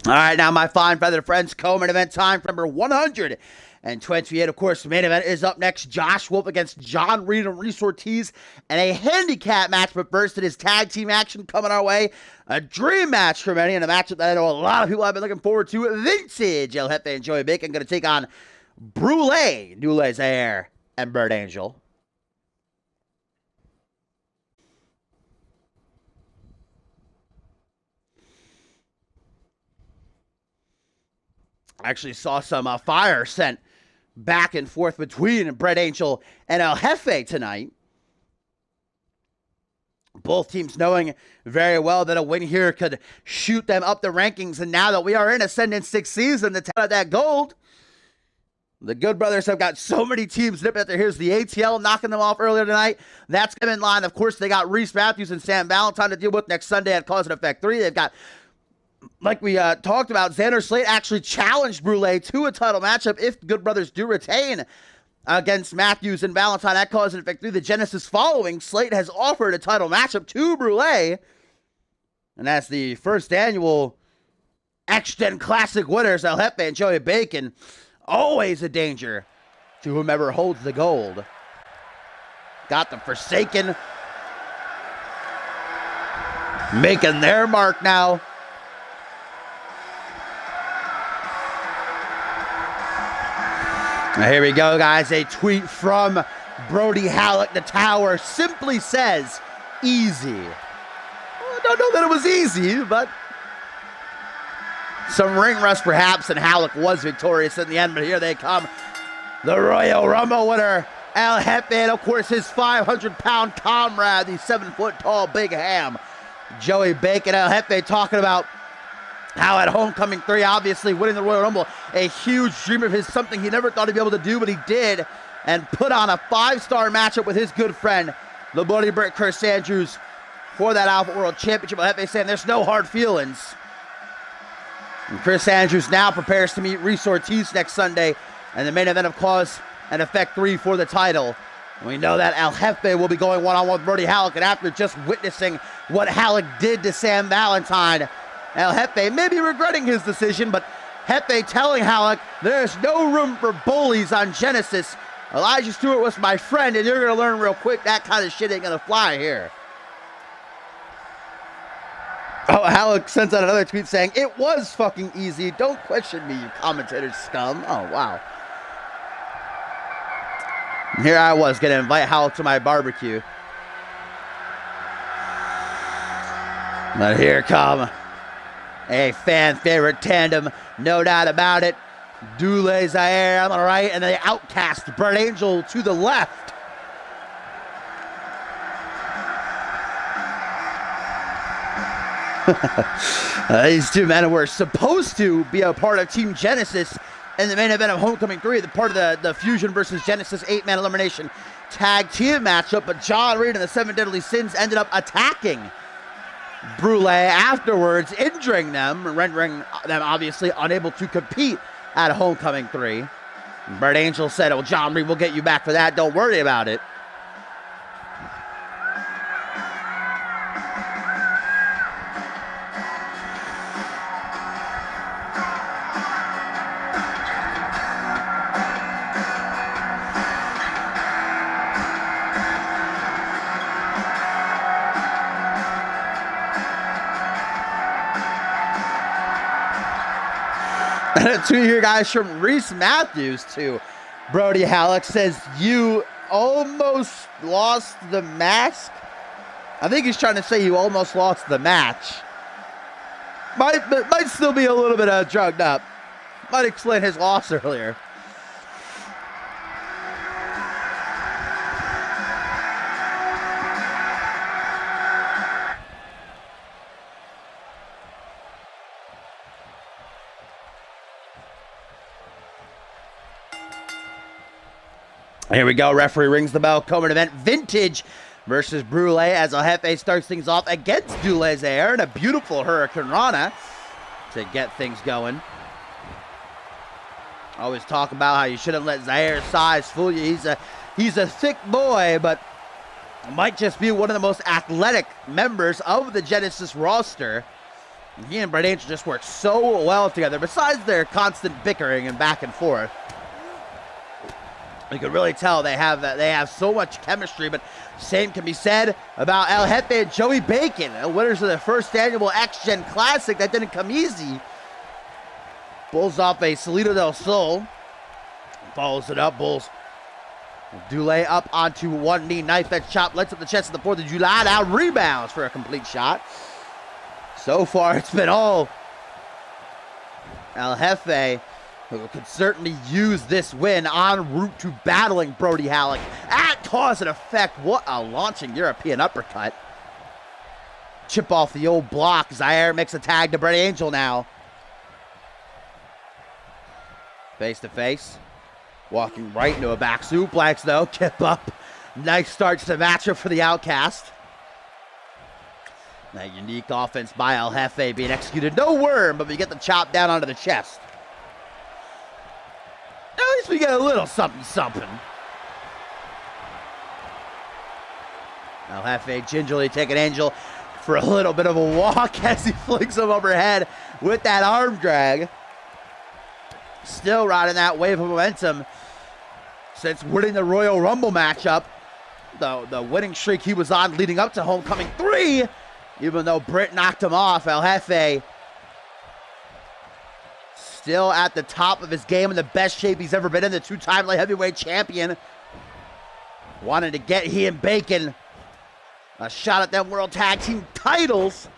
All right, now my fine feathered friends, co-main event time for number 128. Of course, the main event is up next. Josh Wolf against John Reed and Reese Ortiz, and a handicap match. But first, it is tag team action coming our way. A dream match for many, and a matchup that I know a lot of people have been looking forward to. Vintage El Jefe and Joey Bacon going to take on Brule, Nules Air, and Bird Angel. I actually saw some fire sent back and forth between Bird Angel and El Jefe tonight. Both teams knowing very well that a win here could shoot them up the rankings. And now that we are in Ascendant 6 season, to tell that gold, the Good Brothers have got so many teams nipping at their heels. The ATL knocking them off earlier tonight. That's coming in line. Of course, they got Reese Matthews and Sam Valentine to deal with next Sunday at Cause and Effect 3. They've got, like we talked about, Xander Slate actually challenged Brule to a title matchup if Good Brothers do retain against Matthews and Valentine at Cause and Effect 3. The Genesis following, Slate has offered a title matchup to Brule. And that's the first annual X-Gen Classic winners, El Jefe and Joey Bacon. Always a danger to whomever holds the gold. Got the Forsaken making their mark now. Now here we go, guys. A tweet from Brody Halleck. The Tower simply says, easy. Well, I don't know that it was easy, but some ring rust perhaps, and Halleck was victorious in the end. But here they come. The Royal Rumble winner, El Jefe, and of course his 500-pound comrade, the 7-foot-tall Big Ham, Joey Bacon. El Jefe talking about how at Homecoming 3, obviously winning the Royal Rumble, a huge dream of his, something he never thought he'd be able to do, but he did, and put on a 5-star matchup with his good friend, the Bloody Brick Chris Andrews, for that Alpha World Championship. El Jefe saying there's no hard feelings. And Chris Andrews now prepares to meet Reese Ortiz next Sunday, and the main event of Cause and Effect 3 for the title. We know that El Jefe will be going one-on-one with Brody Halleck, and after just witnessing what Halleck did to Sam Valentine, El Jefe may be regretting his decision, but Jefe telling Halleck, there's no room for bullies on Genesis. Elijah Stewart was my friend, and you're going to learn real quick that kind of shit ain't going to fly here. Oh, Halleck sends out another tweet saying, it was fucking easy. Don't question me, you commentator scum. Oh, wow. And here I was going to invite Halleck to my barbecue. But here come a fan favorite tandem, no doubt about it. Dule Zaire on the right, and the outcast Bird Angel to the left. These two men were supposed to be a part of Team Genesis in the main event of Homecoming 3, the part of the Fusion versus Genesis 8-man elimination tag team matchup, but John Reed and the Seven Deadly Sins ended up attacking Brule afterwards, injuring them, rendering them obviously unable to compete at Homecoming 3. Brett Angel said, "Oh, John Reed, we'll get you back for that. Don't worry about it." And two here, guys, from Reese Matthews to Brody Halleck says, "You almost lost the mask." I think he's trying to say you almost lost the match. Might still be a little bit drugged up. Might explain his loss earlier. Here we go. Referee rings the bell. Co-main event, Vintage versus Brule, as El Jefe starts things off against Dulez Air and a beautiful Hurricane Rana to get things going. Always talk about how you shouldn't let Zaire's size fool you. He's a thick boy, but might just be one of the most athletic members of the Genesis roster. He and Brett Angel just work so well together, besides their constant bickering and back and forth. You can really tell they have so much chemistry, but same can be said about El Jefe and Joey Bacon, winners of the first annual X-Gen Classic. That didn't come easy. Bulls off a Salito del Sol. Follows it up. Bulls Dulé up onto one knee. Knife edge chop. Lets up the chest of the 4th of July. Now rebounds for a complete shot. So far, it's been all El Jefe, who could certainly use this win en route to battling Brody Halleck at Cause and Effect. What a launching European uppercut. Chip off the old block. Zaire makes a tag to Brett Angel now. Face to face. Walking right into a back suplex though. Kip up. Nice start to the matchup for the Outcast. That unique offense by El Jefe being executed. No worm, but we get the chop down onto the chest. At least we get a little something, something. El Jefe gingerly taking Angel for a little bit of a walk as he flings him overhead with that arm drag. Still riding that wave of momentum since winning the Royal Rumble matchup. The winning streak he was on leading up to Homecoming 3. Even though Britt knocked him off, El Jefe still at the top of his game in the best shape he's ever been in. The two-time light heavyweight champion. Wanted to get he and Bacon a shot at them world tag team titles.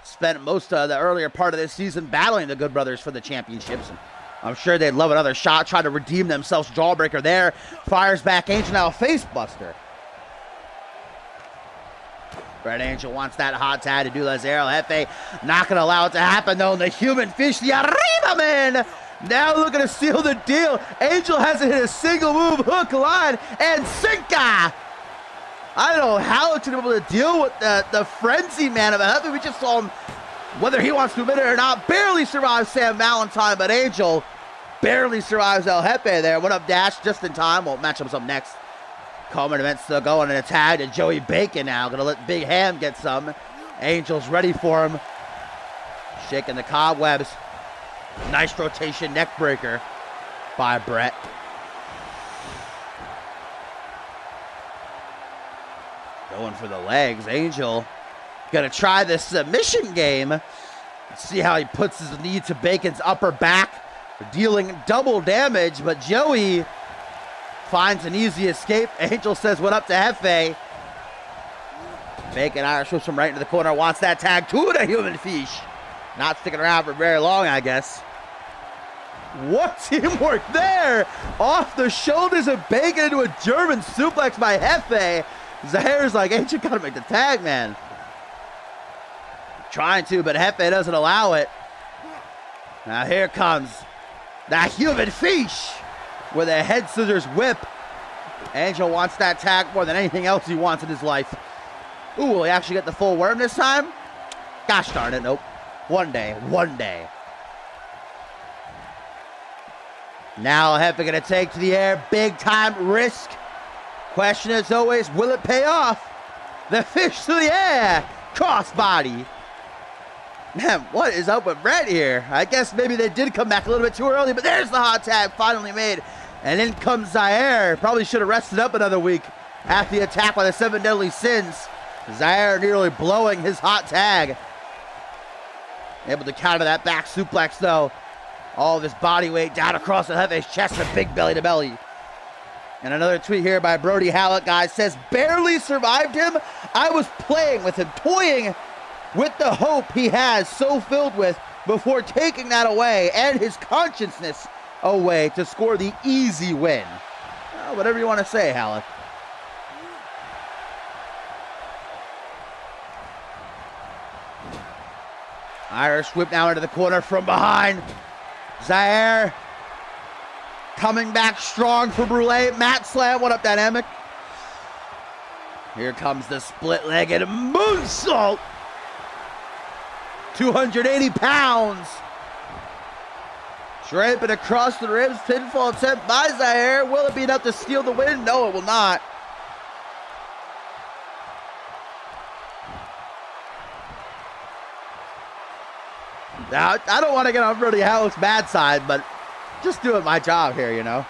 Spent most of the earlier part of this season battling the Good Brothers for the championships. And I'm sure they'd love another shot, try to redeem themselves. Jawbreaker there. Fires back Angel, now a face buster. Brett Angel wants that hot tag to do Lazaro. Jefe not going to allow it to happen, though. And the human fish, the Arriba Man, now looking to seal the deal. Angel hasn't hit a single move. Hook, line, and sinker. I don't know how to be able to deal with the frenzy man of Jefe. We just saw him, whether he wants to admit it or not, barely survive Sam Valentine, but Angel barely survives El Jefe there. Went up dash just in time. Well, matchup's up next. Common event still going, and a tag to Joey Bacon now. Gonna let Big Ham get some. Angel's ready for him. Shaking the cobwebs. Nice rotation neck breaker by Brett. Going for the legs. Angel gonna try this submission game. See how he puts his knee to Bacon's upper back, dealing double damage, but Joey finds an easy escape. Angel says what up to Jefe. Bacon Irish whips him right into the corner. Wants that tag to the human fish. Not sticking around for very long, I guess. What teamwork there! Off the shoulders of Bacon into a German suplex by Jefe. Zaire's like, Angel gotta make the tag, man. Trying to, but Jefe doesn't allow it. Now here comes The human fish with a head scissors whip. Angel wants that tag more than anything else he wants in his life. Ooh, will he actually get the full worm this time? Gosh darn it, nope. One day, one day. Now Hefe gonna take to the air, big time risk. Question is always, will it pay off? The fish to the air, crossbody. Man, what is up with Brett here? I guess maybe they did come back a little bit too early, but there's the hot tag finally made. And in comes Zaire. Probably should have rested up another week after the attack by the 7 Deadly Sins. Zaire nearly blowing his hot tag. Able to counter that back suplex though. All of his body weight down across the Hefe's chest and big belly to belly. And another tweet here by Brody Hallett, guys, says, barely survived him. I was playing with him, toying with the hope he has so filled with before taking that away and his consciousness away to score the easy win. Well, whatever you want to say, Hallett. Irish whip now into the corner from behind. Zaire coming back strong for Brule. Mat slam, what up, Dynamic? Here comes the split-legged moonsault. 280 pounds. Draping across the ribs, pinfall attempt by Zaire. Will it be enough to steal the win? No, it will not. Now, I don't want to get on Brody Hallett's bad side, but just doing my job here, you know.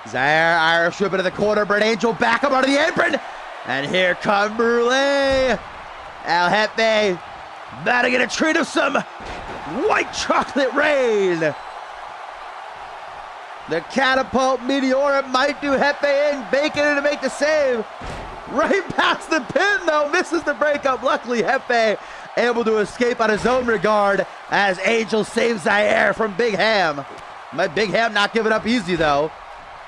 Zaire, Irish whip into the corner. Brett Angel back up under the apron. And here comes Brule. El Jefe about to get a treat of some white chocolate rain. The catapult meteor might do Jefe in. Bacon in to make the save. Right past the pin though. Misses the breakup. Luckily Jefe able to escape on his own regard as Angel saves Zaire from Big Ham. Big Ham not giving up easy though.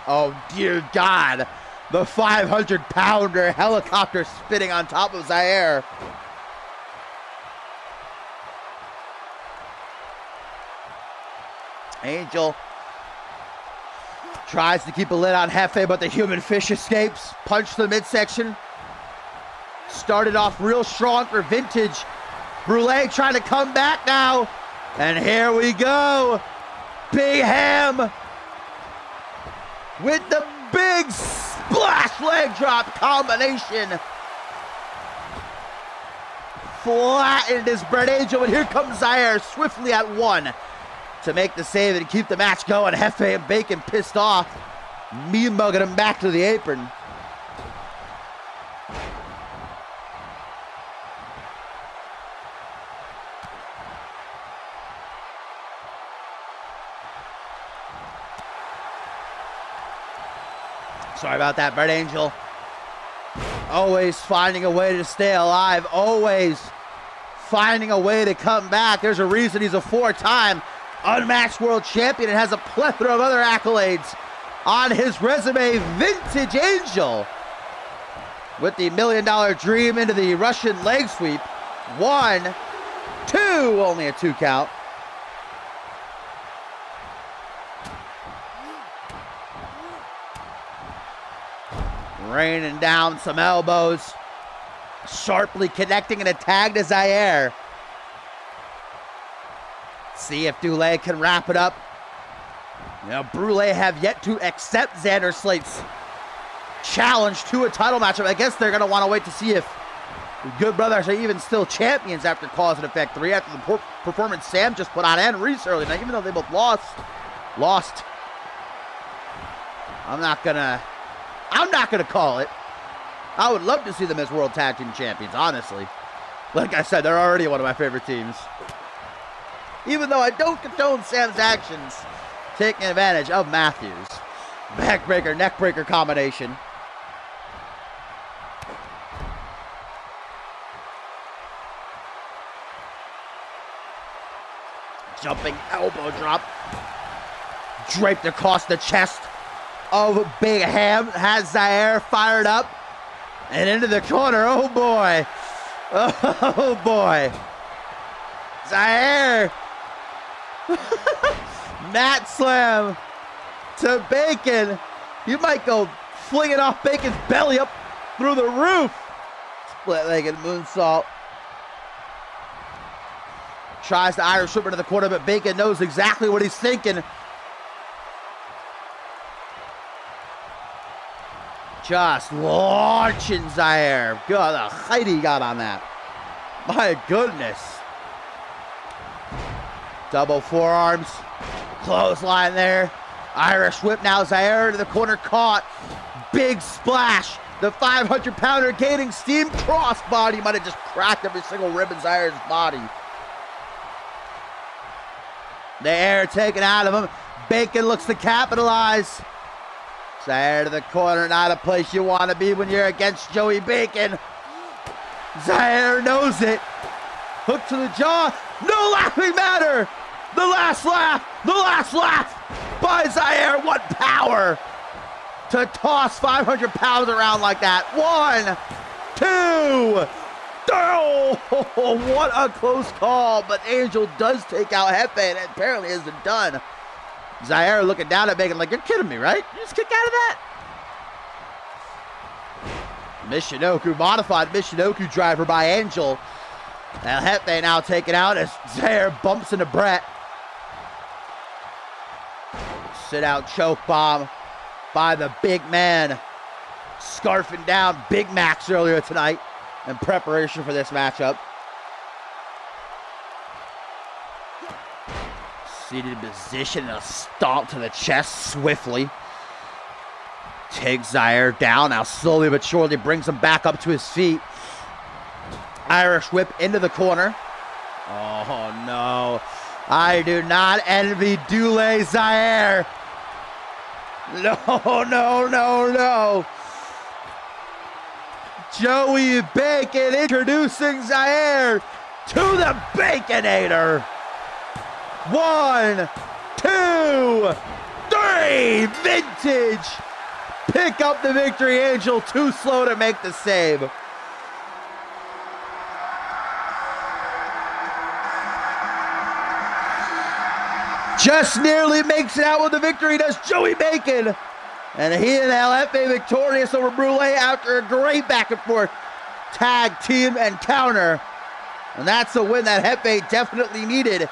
Oh dear God. The 500-pounder helicopter spinning on top of Zaire. Angel tries to keep a lid on Jefe, but the human fish escapes. Punch to the midsection. Started off real strong for Vintage. Brule trying to come back now. And here we go. Big Ham with the big splash leg drop combination. Flattened his Brett Angel, and here comes Zaire swiftly at one to make the save and keep the match going. Jefe and Bacon pissed off. Mean mugging him back to the apron. Sorry about that, Brett Angel. Always finding a way to stay alive. Always finding a way to come back. There's a reason he's a 4-time unmatched world champion and has a plethora of other accolades on his resume. Vintage Angel with the $1 Million Dream into the Russian leg sweep. 1, 2, only a 2 count. Raining down some elbows. Sharply connecting in a tag to Zaire. See if Dule can wrap it up. You know, Brule have yet to accept Xander Slate's challenge to a title matchup. I guess they're going to want to wait to see if the Good Brothers are even still champions after Cause and Effect 3, after the performance Sam just put on and Reese earlier. Now, even though they both lost. I'm not gonna call it. I would love to see them as World Tag Team Champions, honestly. Like I said, they're already one of my favorite teams. Even though I don't condone Sam's actions taking advantage of Matthews. Backbreaker, neckbreaker combination. Jumping elbow drop. Draped across the chest of Big Ham. Has Zaire fired up. And into the corner. Oh boy. Oh boy. Zaire Mat slam to Bacon. You might go flinging off Bacon's belly up through the roof. Split-legged moonsault. Tries to Irish whip into the corner, but Bacon knows exactly what he's thinking. Just launching Zaire. God, the height he got on that. My goodness. Double forearms. Clothesline there. Irish whip now. Zaire into the corner, caught. Big splash. The 500-pounder gaining steam. Crossbody might have just cracked every single rib in Zaire's body. The air taken out of him. Bacon looks to capitalize. Zaire to the corner, not a place you want to be when you're against Joey Bacon. Zaire knows it. Hook to the jaw. No laughing matter. The last laugh. The last laugh by Zaire. What power to toss 500 pounds around like that. 1, 2. Oh, what a close call. But Angel does take out Hefe, and it apparently isn't done. Zaire looking down at Bacon like, you're kidding me, right? You just kick out of that? Michinoku, modified Michinoku driver by Angel. Now Hefe now taken out as Zaire bumps into Brett. Sit out choke bomb by the big man. Scarfing down Big Max earlier tonight in preparation for this matchup. Seated position and a stomp to the chest swiftly. Takes Zaire down. Now slowly but surely brings him back up to his feet. Irish whip into the corner. Oh no. I do not envy Dule Zaire. No, no, no, no. Joey Bacon introducing Zaire to the Baconator. 1, 2, 3. Vintage. Pick up the victory, Angel. Too slow to make the save. Just nearly makes it out with the victory, does Joey Bacon. And he and LFA victorious over Brule after a great back and forth tag team encounter. And that's a win that Hefe definitely needed.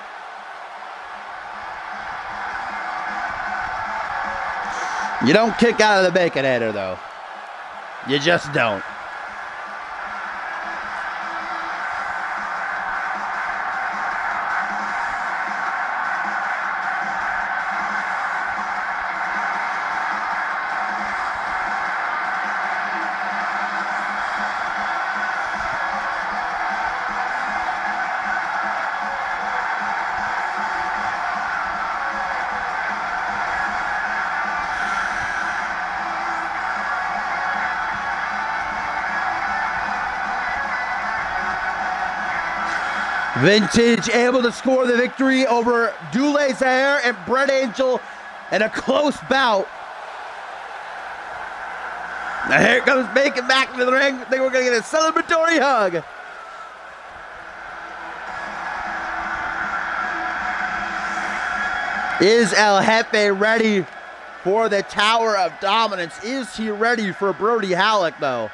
You don't kick out of the Baconator, though. You just don't. Vintage able to score the victory over Dule Zaire and Brett Angel in a close bout. Now here comes Bacon back into the ring. I think we're going to get a celebratory hug. Is El Jefe ready for the Tower of Dominance? Is he ready for Brody Halleck, though?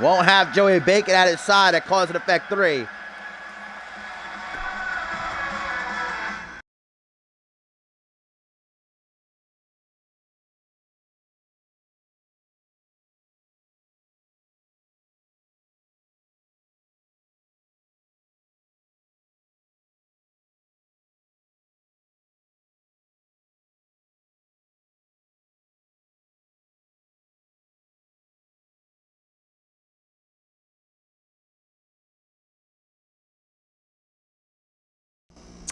Won't have Joey Bacon at his side at Cause and Effect 3.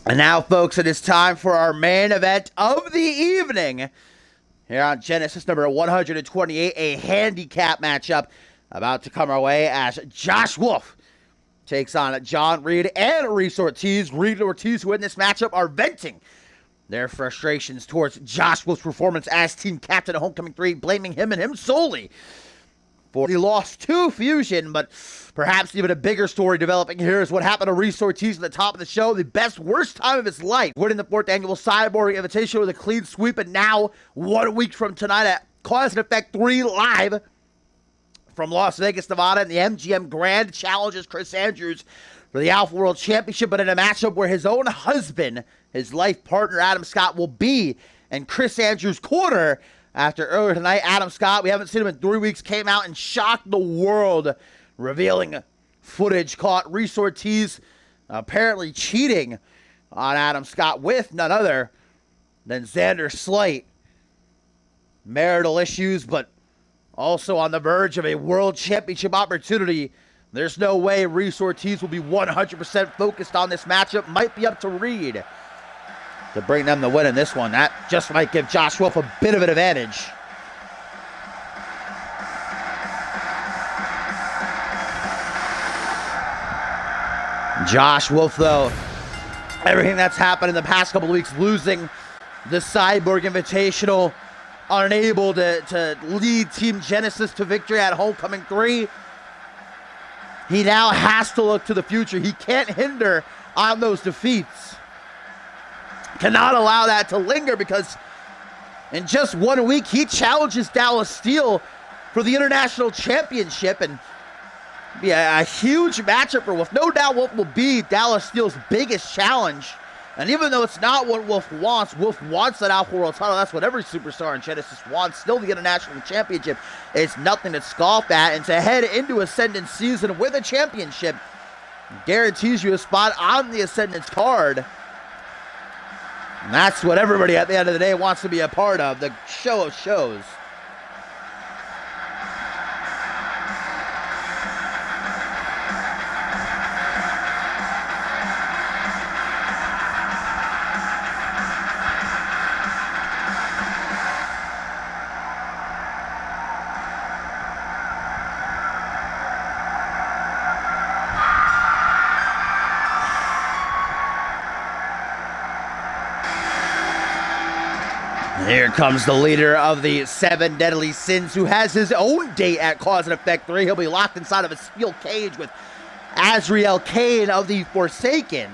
And now, folks, it is time for our main event of the evening. Here on Genesis number 128, a handicap matchup about to come our way as Josh Wolf takes on John Reed and Reese Ortiz. Reed and Ortiz, who in this matchup, are venting their frustrations towards Josh Wolf's performance as team captain of Homecoming 3, blaming him and him solely for the loss to Fusion, but perhaps even a bigger story developing here is what happened to Reese Ortiz at the top of the show. The best, worst time of his life, winning the 4th annual Cyborg Invitational with a clean sweep, and now 1 week from tonight at Cause and Effect 3 live from Las Vegas, Nevada, and the MGM Grand challenges Chris Andrews for the Alpha World Championship, but in a matchup where his own husband, his life partner, Adam Scott, will be in Chris Andrews' corner. After earlier tonight, Adam Scott, we haven't seen him in 3 weeks, came out and shocked the world, revealing footage caught Reese Ortiz apparently cheating on Adam Scott with none other than Xander Slate. Marital issues, but also on the verge of a world championship opportunity. There's no way Reese Ortiz will be 100% focused on this matchup. Might be up to Reed to bring them the win in this one. That just might give Josh Wolf a bit of an advantage. Josh Wolf, though, everything that's happened in the past couple of weeks, losing the Cyborg Invitational, unable to lead Team Genesis to victory at Homecoming 3, he now has to look to the future. He can't hinder on those defeats. Cannot allow that to linger, because in just 1 week, he challenges Dallas Steel for the International Championship, and be a huge matchup for Wolf. No doubt Wolf will be Dallas Steel's biggest challenge, and even though it's not what Wolf wants that Alpha World title. That's what every superstar in Genesis wants. Still, the International Championship is nothing to scoff at, and to head into Ascendance season with a championship guarantees you a spot on the Ascendance card. And that's what everybody at the end of the day wants to be a part of, the show of shows. Here comes the leader of the 7 Deadly Sins, who has his own date at Cause and Effect 3. He'll be locked inside of a steel cage with Azrael Kane of the Forsaken.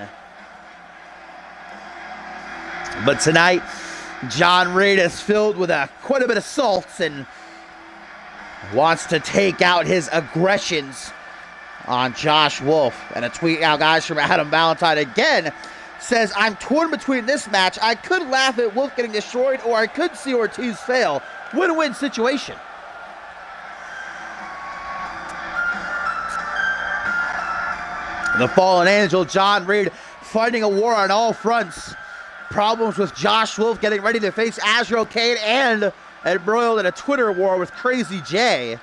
But tonight, John Reed is filled with quite a bit of salts and wants to take out his aggressions on Josh Wolf. And a tweet now, guys, from Adam Valentine again says, I'm torn between this match. I could laugh at Wolf getting destroyed, or I could see Ortiz fail. Win-win situation. The Fallen Angel, John Reed, fighting a war on all fronts. Problems with Josh Wolf getting ready to face Azrael Kane, and embroiled in a Twitter war with Crazy J.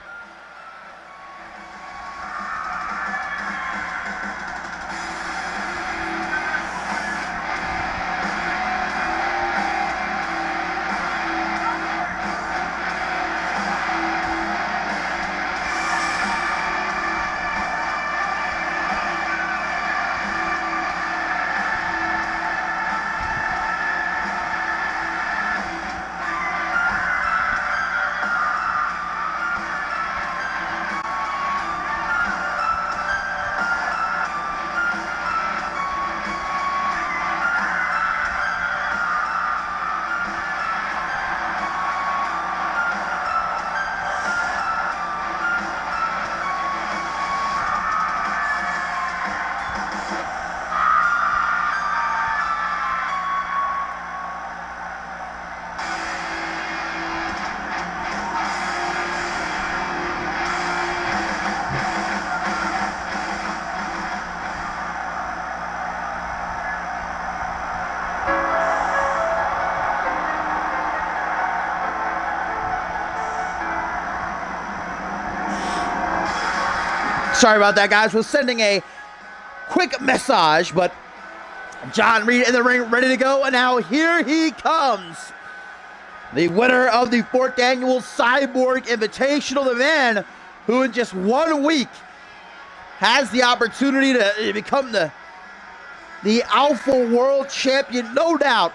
Sorry about that, guys. We're sending a quick message, but John Reed in the ring, ready to go, and now here he comes. The winner of the 4th annual Cyborg Invitational, the man who in just 1 week has the opportunity to become the Alpha World Champion. No doubt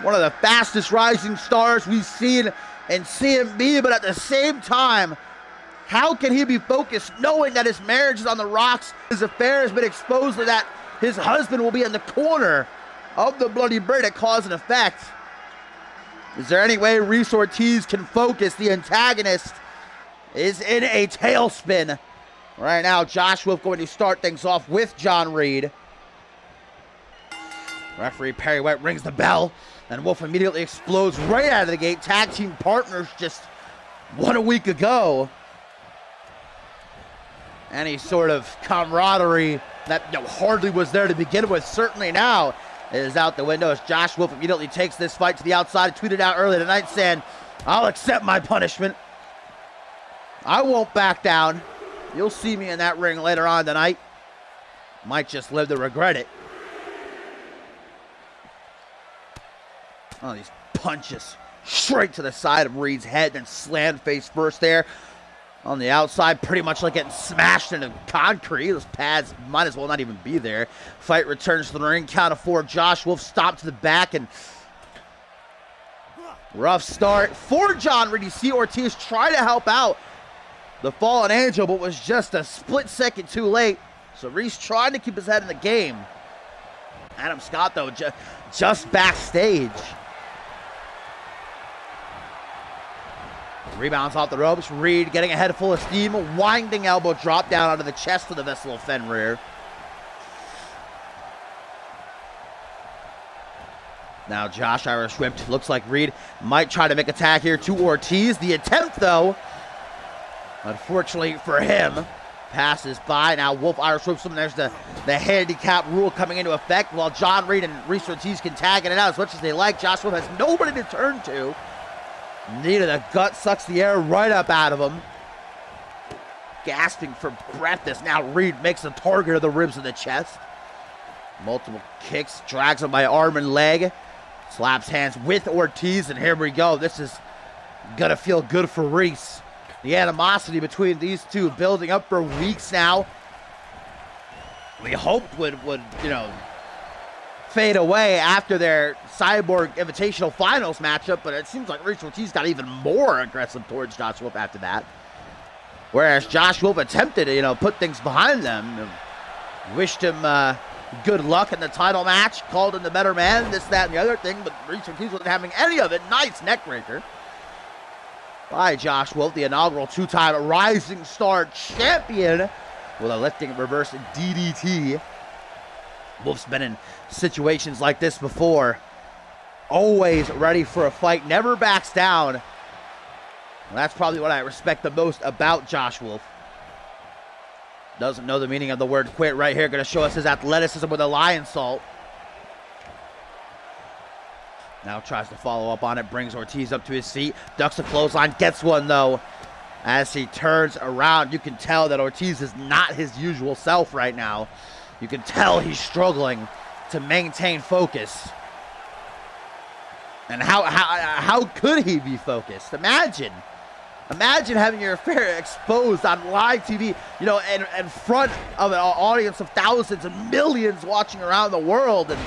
one of the fastest rising stars we've seen in CMV, but at the same time, How can he be focused knowing that his marriage is on the rocks, his affair has been exposed, to that his husband will be in the corner of the Bloody Bird at cause and effect? Is there any way Reese Ortiz can focus? The antagonist is in a tailspin. Right now, Josh Wolf going to start things off with John Reed. Referee Perry White rings the bell, and Wolf immediately explodes right out of the gate. Tag team partners just 1 week ago. Any sort of camaraderie that hardly was there to begin with, certainly now is out the window as Josh Wolf immediately takes this fight to the outside. Tweeted out earlier tonight saying, "I'll accept my punishment. I won't back down. You'll see me in that ring later on tonight. Might just live to regret it." Oh, these punches straight to the side of Reed's head, then slammed face first there on the outside, pretty much like getting smashed into concrete. Those pads might as well not even be there. Fight returns to the ring, count of 4. Josh Wolf stopped to the back, and rough start for John Reed. You see Ortiz try to help out the fallen angel, but was just a split second too late. So Reese trying to keep his head in the game. Adam Scott, though, just backstage. Rebounds off the ropes. Reed getting a head full of steam. Winding elbow drop down onto the chest of the Vessel of Fenrir. Now Josh Irish whipped. Looks like Reed might try to make a tag here to Ortiz. The attempt, though, unfortunately for him, passes by. Now Wolf Irish whips him. There's the handicap rule coming into effect. While John Reed and Reese Ortiz can tag it out as much as they like, Josh Wolf has nobody to turn to. Knee to the gut, sucks the air right up out of him. Gasping for breath as now Reed makes a target of the ribs of the chest. Multiple kicks, drags him by arm and leg. Slaps hands with Ortiz, and here we go. This is gonna feel good for Reese. The animosity between these two building up for weeks now. We hoped would fade away after their Cyborg Invitational Finals matchup, but it seems like Reese Ortiz got even more aggressive towards Josh Wolf after that. Whereas Josh Wolf attempted to, put things behind them. Wished him good luck in the title match, called him the better man, this, that, and the other thing, but Reese Ortiz wasn't having any of it. Nice neck breaker by Josh Wolf, the inaugural 2-time Rising Star champion, with a lifting reverse DDT. Wolf's been in situations like this before. Always ready for a fight, never backs down. Well, that's probably what I respect the most about Josh Wolf. Doesn't know the meaning of the word quit right here. Going to show us his athleticism with a lion salt. Now tries to follow up on it, brings Ortiz up to his feet, ducks a clothesline, gets one though. As he turns around, you can tell that Ortiz is not his usual self right now. You can tell he's struggling to maintain focus. And how could he be focused? Imagine having your affair exposed on live TV, in front of an audience of thousands and millions watching around the world. And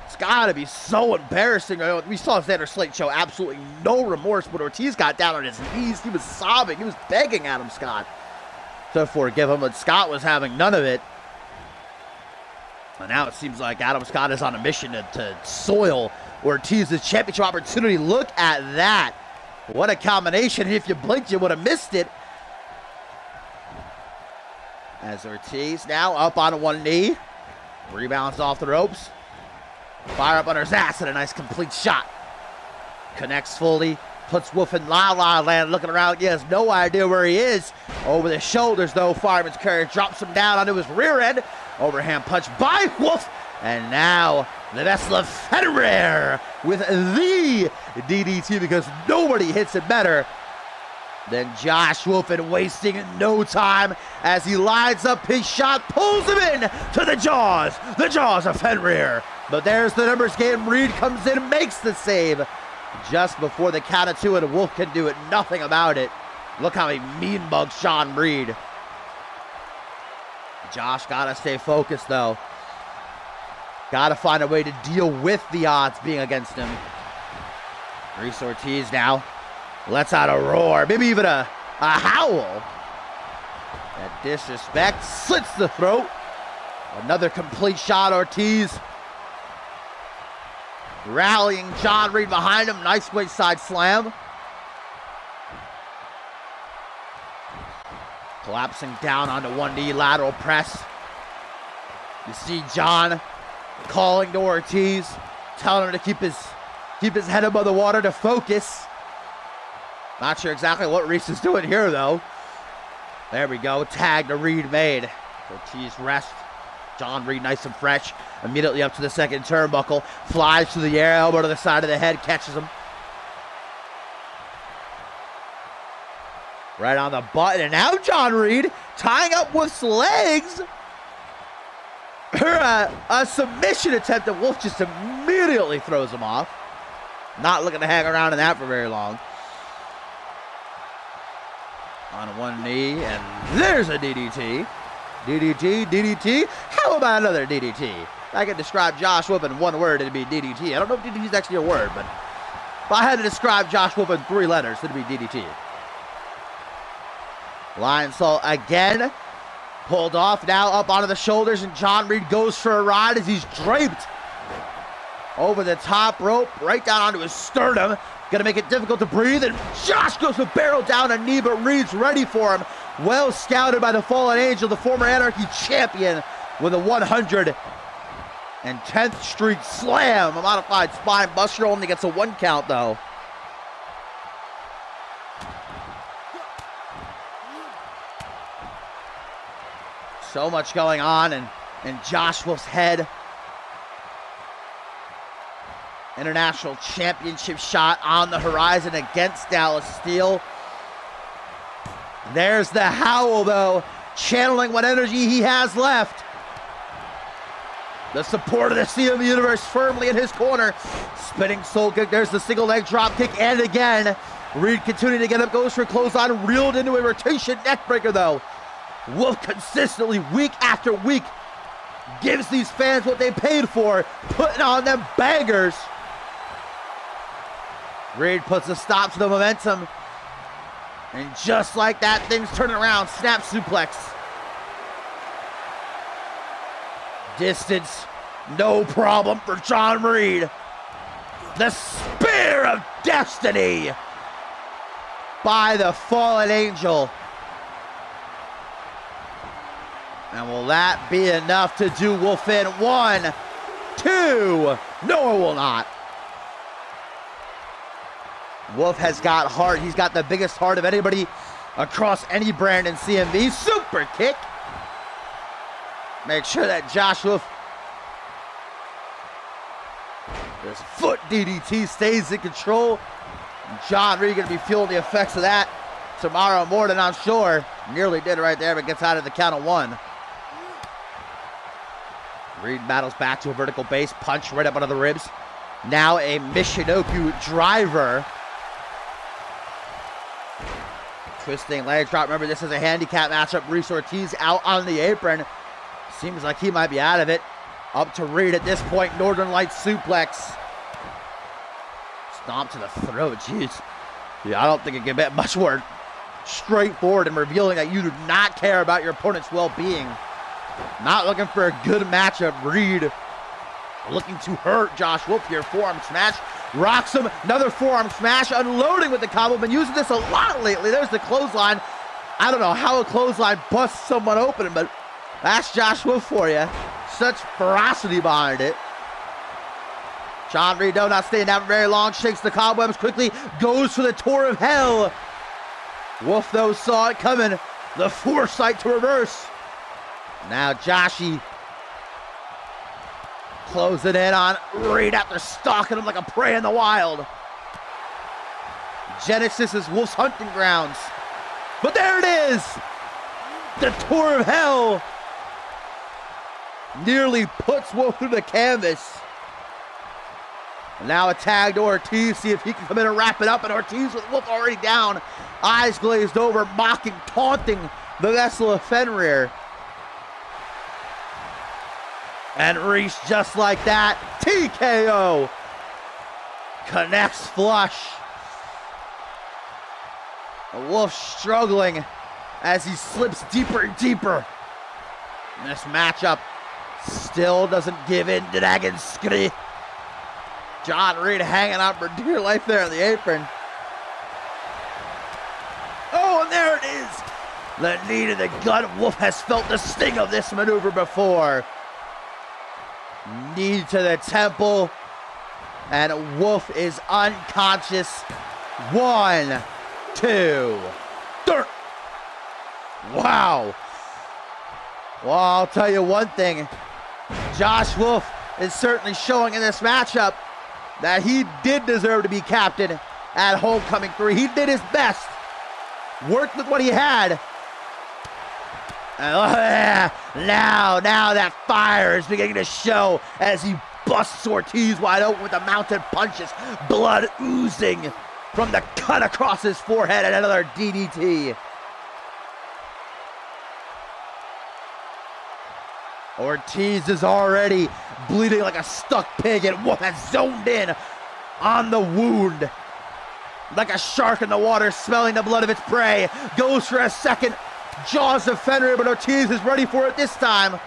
it's got to be so embarrassing. We saw Xander Slate show absolutely no remorse, but Ortiz got down on his knees. He was sobbing. He was begging Adam Scott to forgive him, but Scott was having none of it. And now it seems like Adam Scott is on a mission to soil Ortiz's championship opportunity. Look at that. What a combination. If you blinked, you would have missed it. As Ortiz now up on one knee. Rebounds off the ropes. Fire up under his ass and a nice complete shot. Connects fully. Puts Wolf in La La Land, looking around. He has no idea where he is. Over the shoulders, though, Fireman's Carry drops him down onto his rear end. Overhand punch by Wolf. And now the Vessel of Fenrir with the DDT, because nobody hits it better than Josh Wolf, and wasting no time as he lines up his shot, pulls him in to the jaws of Fenrir. But there's the numbers game. Reed comes in, makes the save just before the count of 2, and Wolf can do it. Nothing about it. Look how he mean mugs Sean Reed. Josh gotta stay focused though. Gotta find a way to deal with the odds being against him. Reese Ortiz now lets out a roar, maybe even a A howl. That disrespect slits the throat. Another complete shot, Ortiz. Rallying John Reed behind him. Nice wayside slam. Collapsing down onto one knee, lateral press. You see John calling to Ortiz, telling him to keep his head above the water, to focus. Not sure exactly what Reese is doing here, though. There we go. Tag to Reed made. Ortiz rest. John Reed nice and fresh. Immediately up to the second turnbuckle. Flies to the air, elbow to the side of the head, catches him. Right on the button. And now John Reed tying up Wolf's legs. A submission attempt that Wolf just immediately throws him off. Not looking to hang around in that for very long. On one knee, and there's a DDT. DDT, DDT. How about another DDT? I could describe Josh Wolf in one word, it'd be DDT. I don't know if DDT is actually a word, but if I had to describe Josh Wolf in 3 letters, it'd be DDT. Lion Salt again. Pulled off, now up onto the shoulders, and John Reed goes for a ride as he's draped over the top rope, right down onto his sternum. Gonna make it difficult to breathe, and Josh goes to barrel down a knee, but Reed's ready for him. Well scouted by the Fallen Angel, the former Anarchy champion, with a 110th Street Slam. A modified spine buster, only gets a 1 count, though. So much going on in Josh Wolf's head. International Championship shot on the horizon against Dallas Steel. There's the howl, though, channeling what energy he has left. The support of the CMV Universe firmly in his corner. Spinning soul kick, there's the single leg drop kick, and again, Reed continuing to get up, goes for a clothesline, reeled into a rotation neckbreaker, though. Wolf consistently, week after week, gives these fans what they paid for, putting on them bangers. Reed puts a stop to the momentum. And just like that, things turn around. Snap suplex. Distance, no problem for John Reed. The Spear of Destiny by the Fallen Angel. And will that be enough to do Wolf in? 1, 2. No, it will not. Wolf has got heart. He's got the biggest heart of anybody across any brand in CMV. Super kick. Make sure that Josh Wolf, his foot DDT, stays in control. John Reed going to be feeling the effects of that tomorrow morning, I'm sure. Nearly did it right there, but gets out of the count of 1. Reed battles back to a vertical base punch right up under the ribs. Now a Michinoku driver. Twisting leg drop. Remember, this is a handicap matchup. Reese Ortiz out on the apron. Seems like he might be out of it. Up to Reed at this point. Northern Lights suplex. Stomp to the throat. Jeez. Yeah, I don't think it can get much more straightforward in revealing that you do not care about your opponent's well-being. Not looking for a good matchup. Reed looking to hurt Josh Wolf here. Forearm smash. Rocks him. Another forearm smash. Unloading with the combo. Been using this a lot lately. There's the clothesline. I don't know how a clothesline busts someone open, but that's Josh Wolf for you. Such ferocity behind it. John Reed, though, not staying down for very long. Shakes the cobwebs quickly. Goes for the Tour of Hell. Wolf, though, saw it coming. The foresight to reverse. Now Joshy closing in on Reed after stalking him like a prey in the wild. Genesis is Wolf's hunting grounds. But there it is! The Tour of Hell nearly puts Wolf through the canvas. And now a tag to Ortiz, see if he can come in and wrap it up. And Ortiz with Wolf already down, eyes glazed over, mocking, taunting the vessel of Fenrir. And Reese, just like that, TKO. Connects flush. Wolf struggling as he slips deeper and deeper. This matchup still doesn't give in to Dagenskri. John Reed hanging on for dear life there on the apron. Oh, and there it is. The knee to the gut. Wolf has felt the sting of this maneuver before. Knee to the temple. And Wolf is unconscious. 1, 2, 3. Wow. Well, I'll tell you one thing. Josh Wolf is certainly showing in this matchup that he did deserve to be captain at Homecoming 3. He did his best. Worked with what he had. And now that fire is beginning to show as he busts Ortiz wide open with the mounted punches. Blood oozing from the cut across his forehead, and another DDT. Ortiz is already bleeding like a stuck pig, and Wolf has zoned in on the wound. Like a shark in the water, smelling the blood of its prey. Goes for a second. Jaws of Fenrir, but Ortiz is ready for it this time.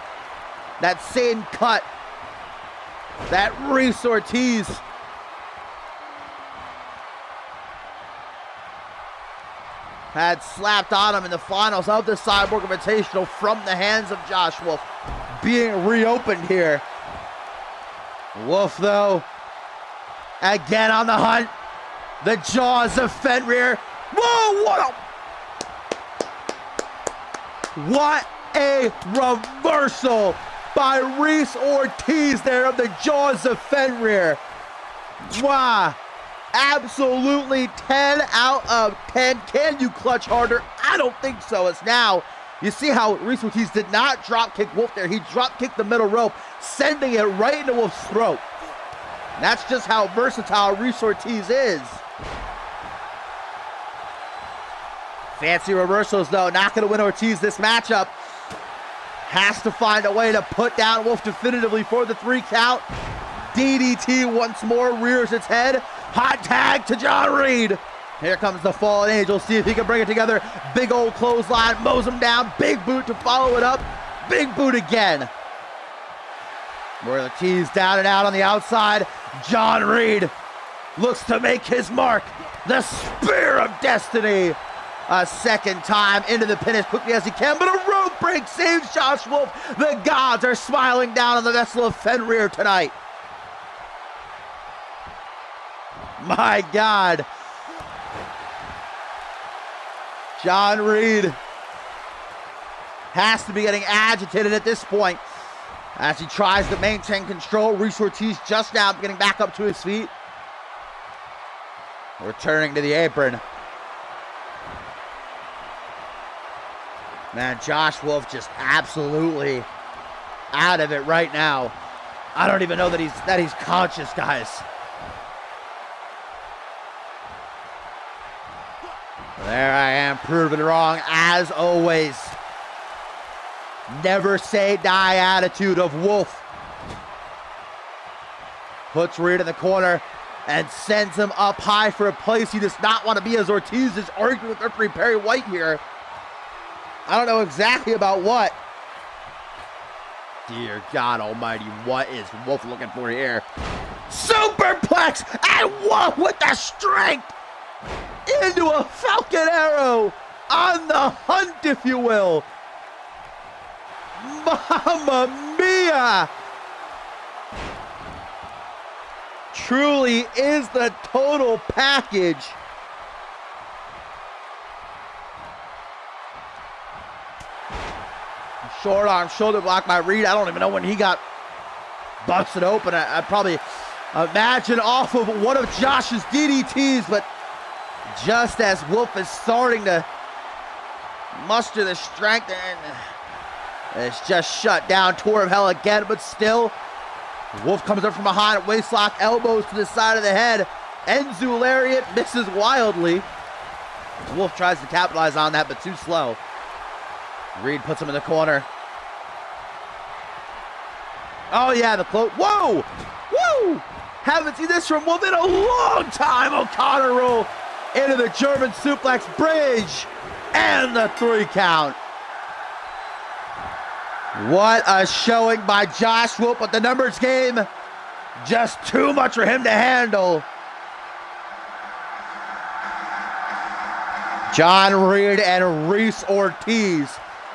That same cut. That Reese Ortiz. Had slapped on him in the finals of the Cyborg Invitational from the hands of Josh Wolf. Being reopened here. Wolf, though, again on the hunt. The jaws of Fenrir. Whoa, what a reversal by Reese Ortiz there of the jaws of Fenrir. Wow. Absolutely 10 out of 10. Can you clutch harder? I don't think so. As now, you see how Reese Ortiz did not drop kick Wolf there. He drop kicked the middle rope, sending it right into Wolf's throat. And that's just how versatile Reese Ortiz is. Fancy reversals, though. Not going to win Ortiz this matchup. Has to find a way to put down Wolf definitively for the 3 count. DDT once more rears its head. Hot tag to John Reed. Here comes the Fallen Angel. See if he can bring it together. Big old clothesline. Mows him down. Big boot to follow it up. Big boot again. Ortiz down and out on the outside. John Reed looks to make his mark. The Spear of Destiny. A second time into the pin as quickly as he can, but a rope break saves Josh Wolf. The gods are smiling down on the vessel of Fenrir tonight. My God. John Reed has to be getting agitated at this point as he tries to maintain control. Reese Ortiz just now getting back up to his feet. Returning to the apron. Man, Josh Wolf just absolutely out of it right now. I don't even know that he's conscious, guys. There I am, proven wrong as always. Never say die attitude of Wolf. Puts Reed in the corner and sends him up high for a place he does not want to be, as Ortiz is arguing with referee Perry White here. I don't know exactly about what. Dear God almighty, what is Wolf looking for here? Superplex, and Wolf with the strength into a Falcon Arrow on the hunt, if you will. Mamma mia! Truly is the total package. Short arm shoulder block by Reed. I don't even know when he got busted open. I'd probably imagine off of one of Josh's DDTs, but just as Wolf is starting to muster the strength, and it's just shut down. Tour of Hell again, but still, Wolf comes up from behind, waistlock, elbows to the side of the head. Enzu lariat misses wildly. Wolf tries to capitalize on that, but too slow. Reed puts him in the corner. Oh yeah, the cloak. Whoa! Woo! Haven't seen this from Wolf in a long time. O'Connor roll into the German suplex bridge, and the 3 count. What a showing by Josh Wolf, but the numbers game, just too much for him to handle. John Reed and Reese Ortiz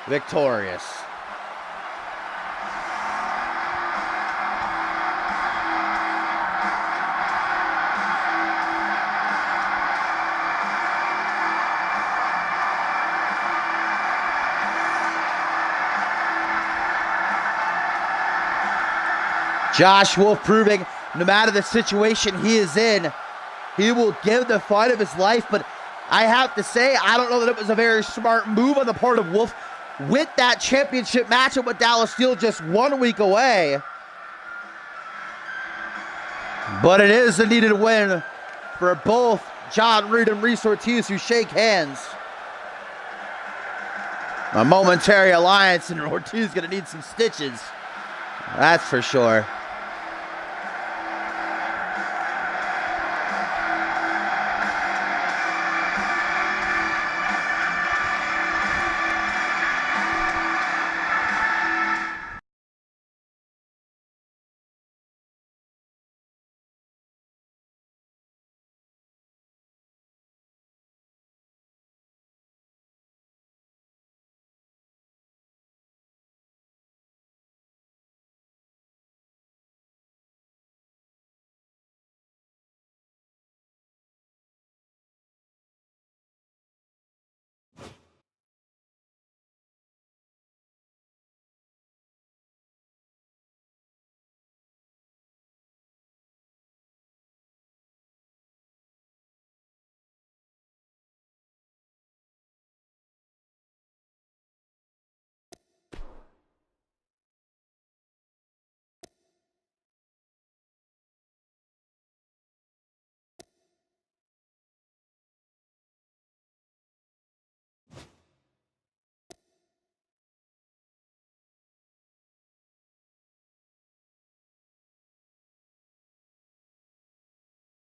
victorious. Josh Wolf proving no matter the situation he is in, he will give the fight of his life. But I have to say, I don't know that it was a very smart move on the part of Wolf with that championship matchup with Dallas Steele just 1 week away. But it is a needed win for both John Reed and Reese Ortiz, who shake hands. A momentary alliance, and Ortiz gonna need some stitches. That's for sure.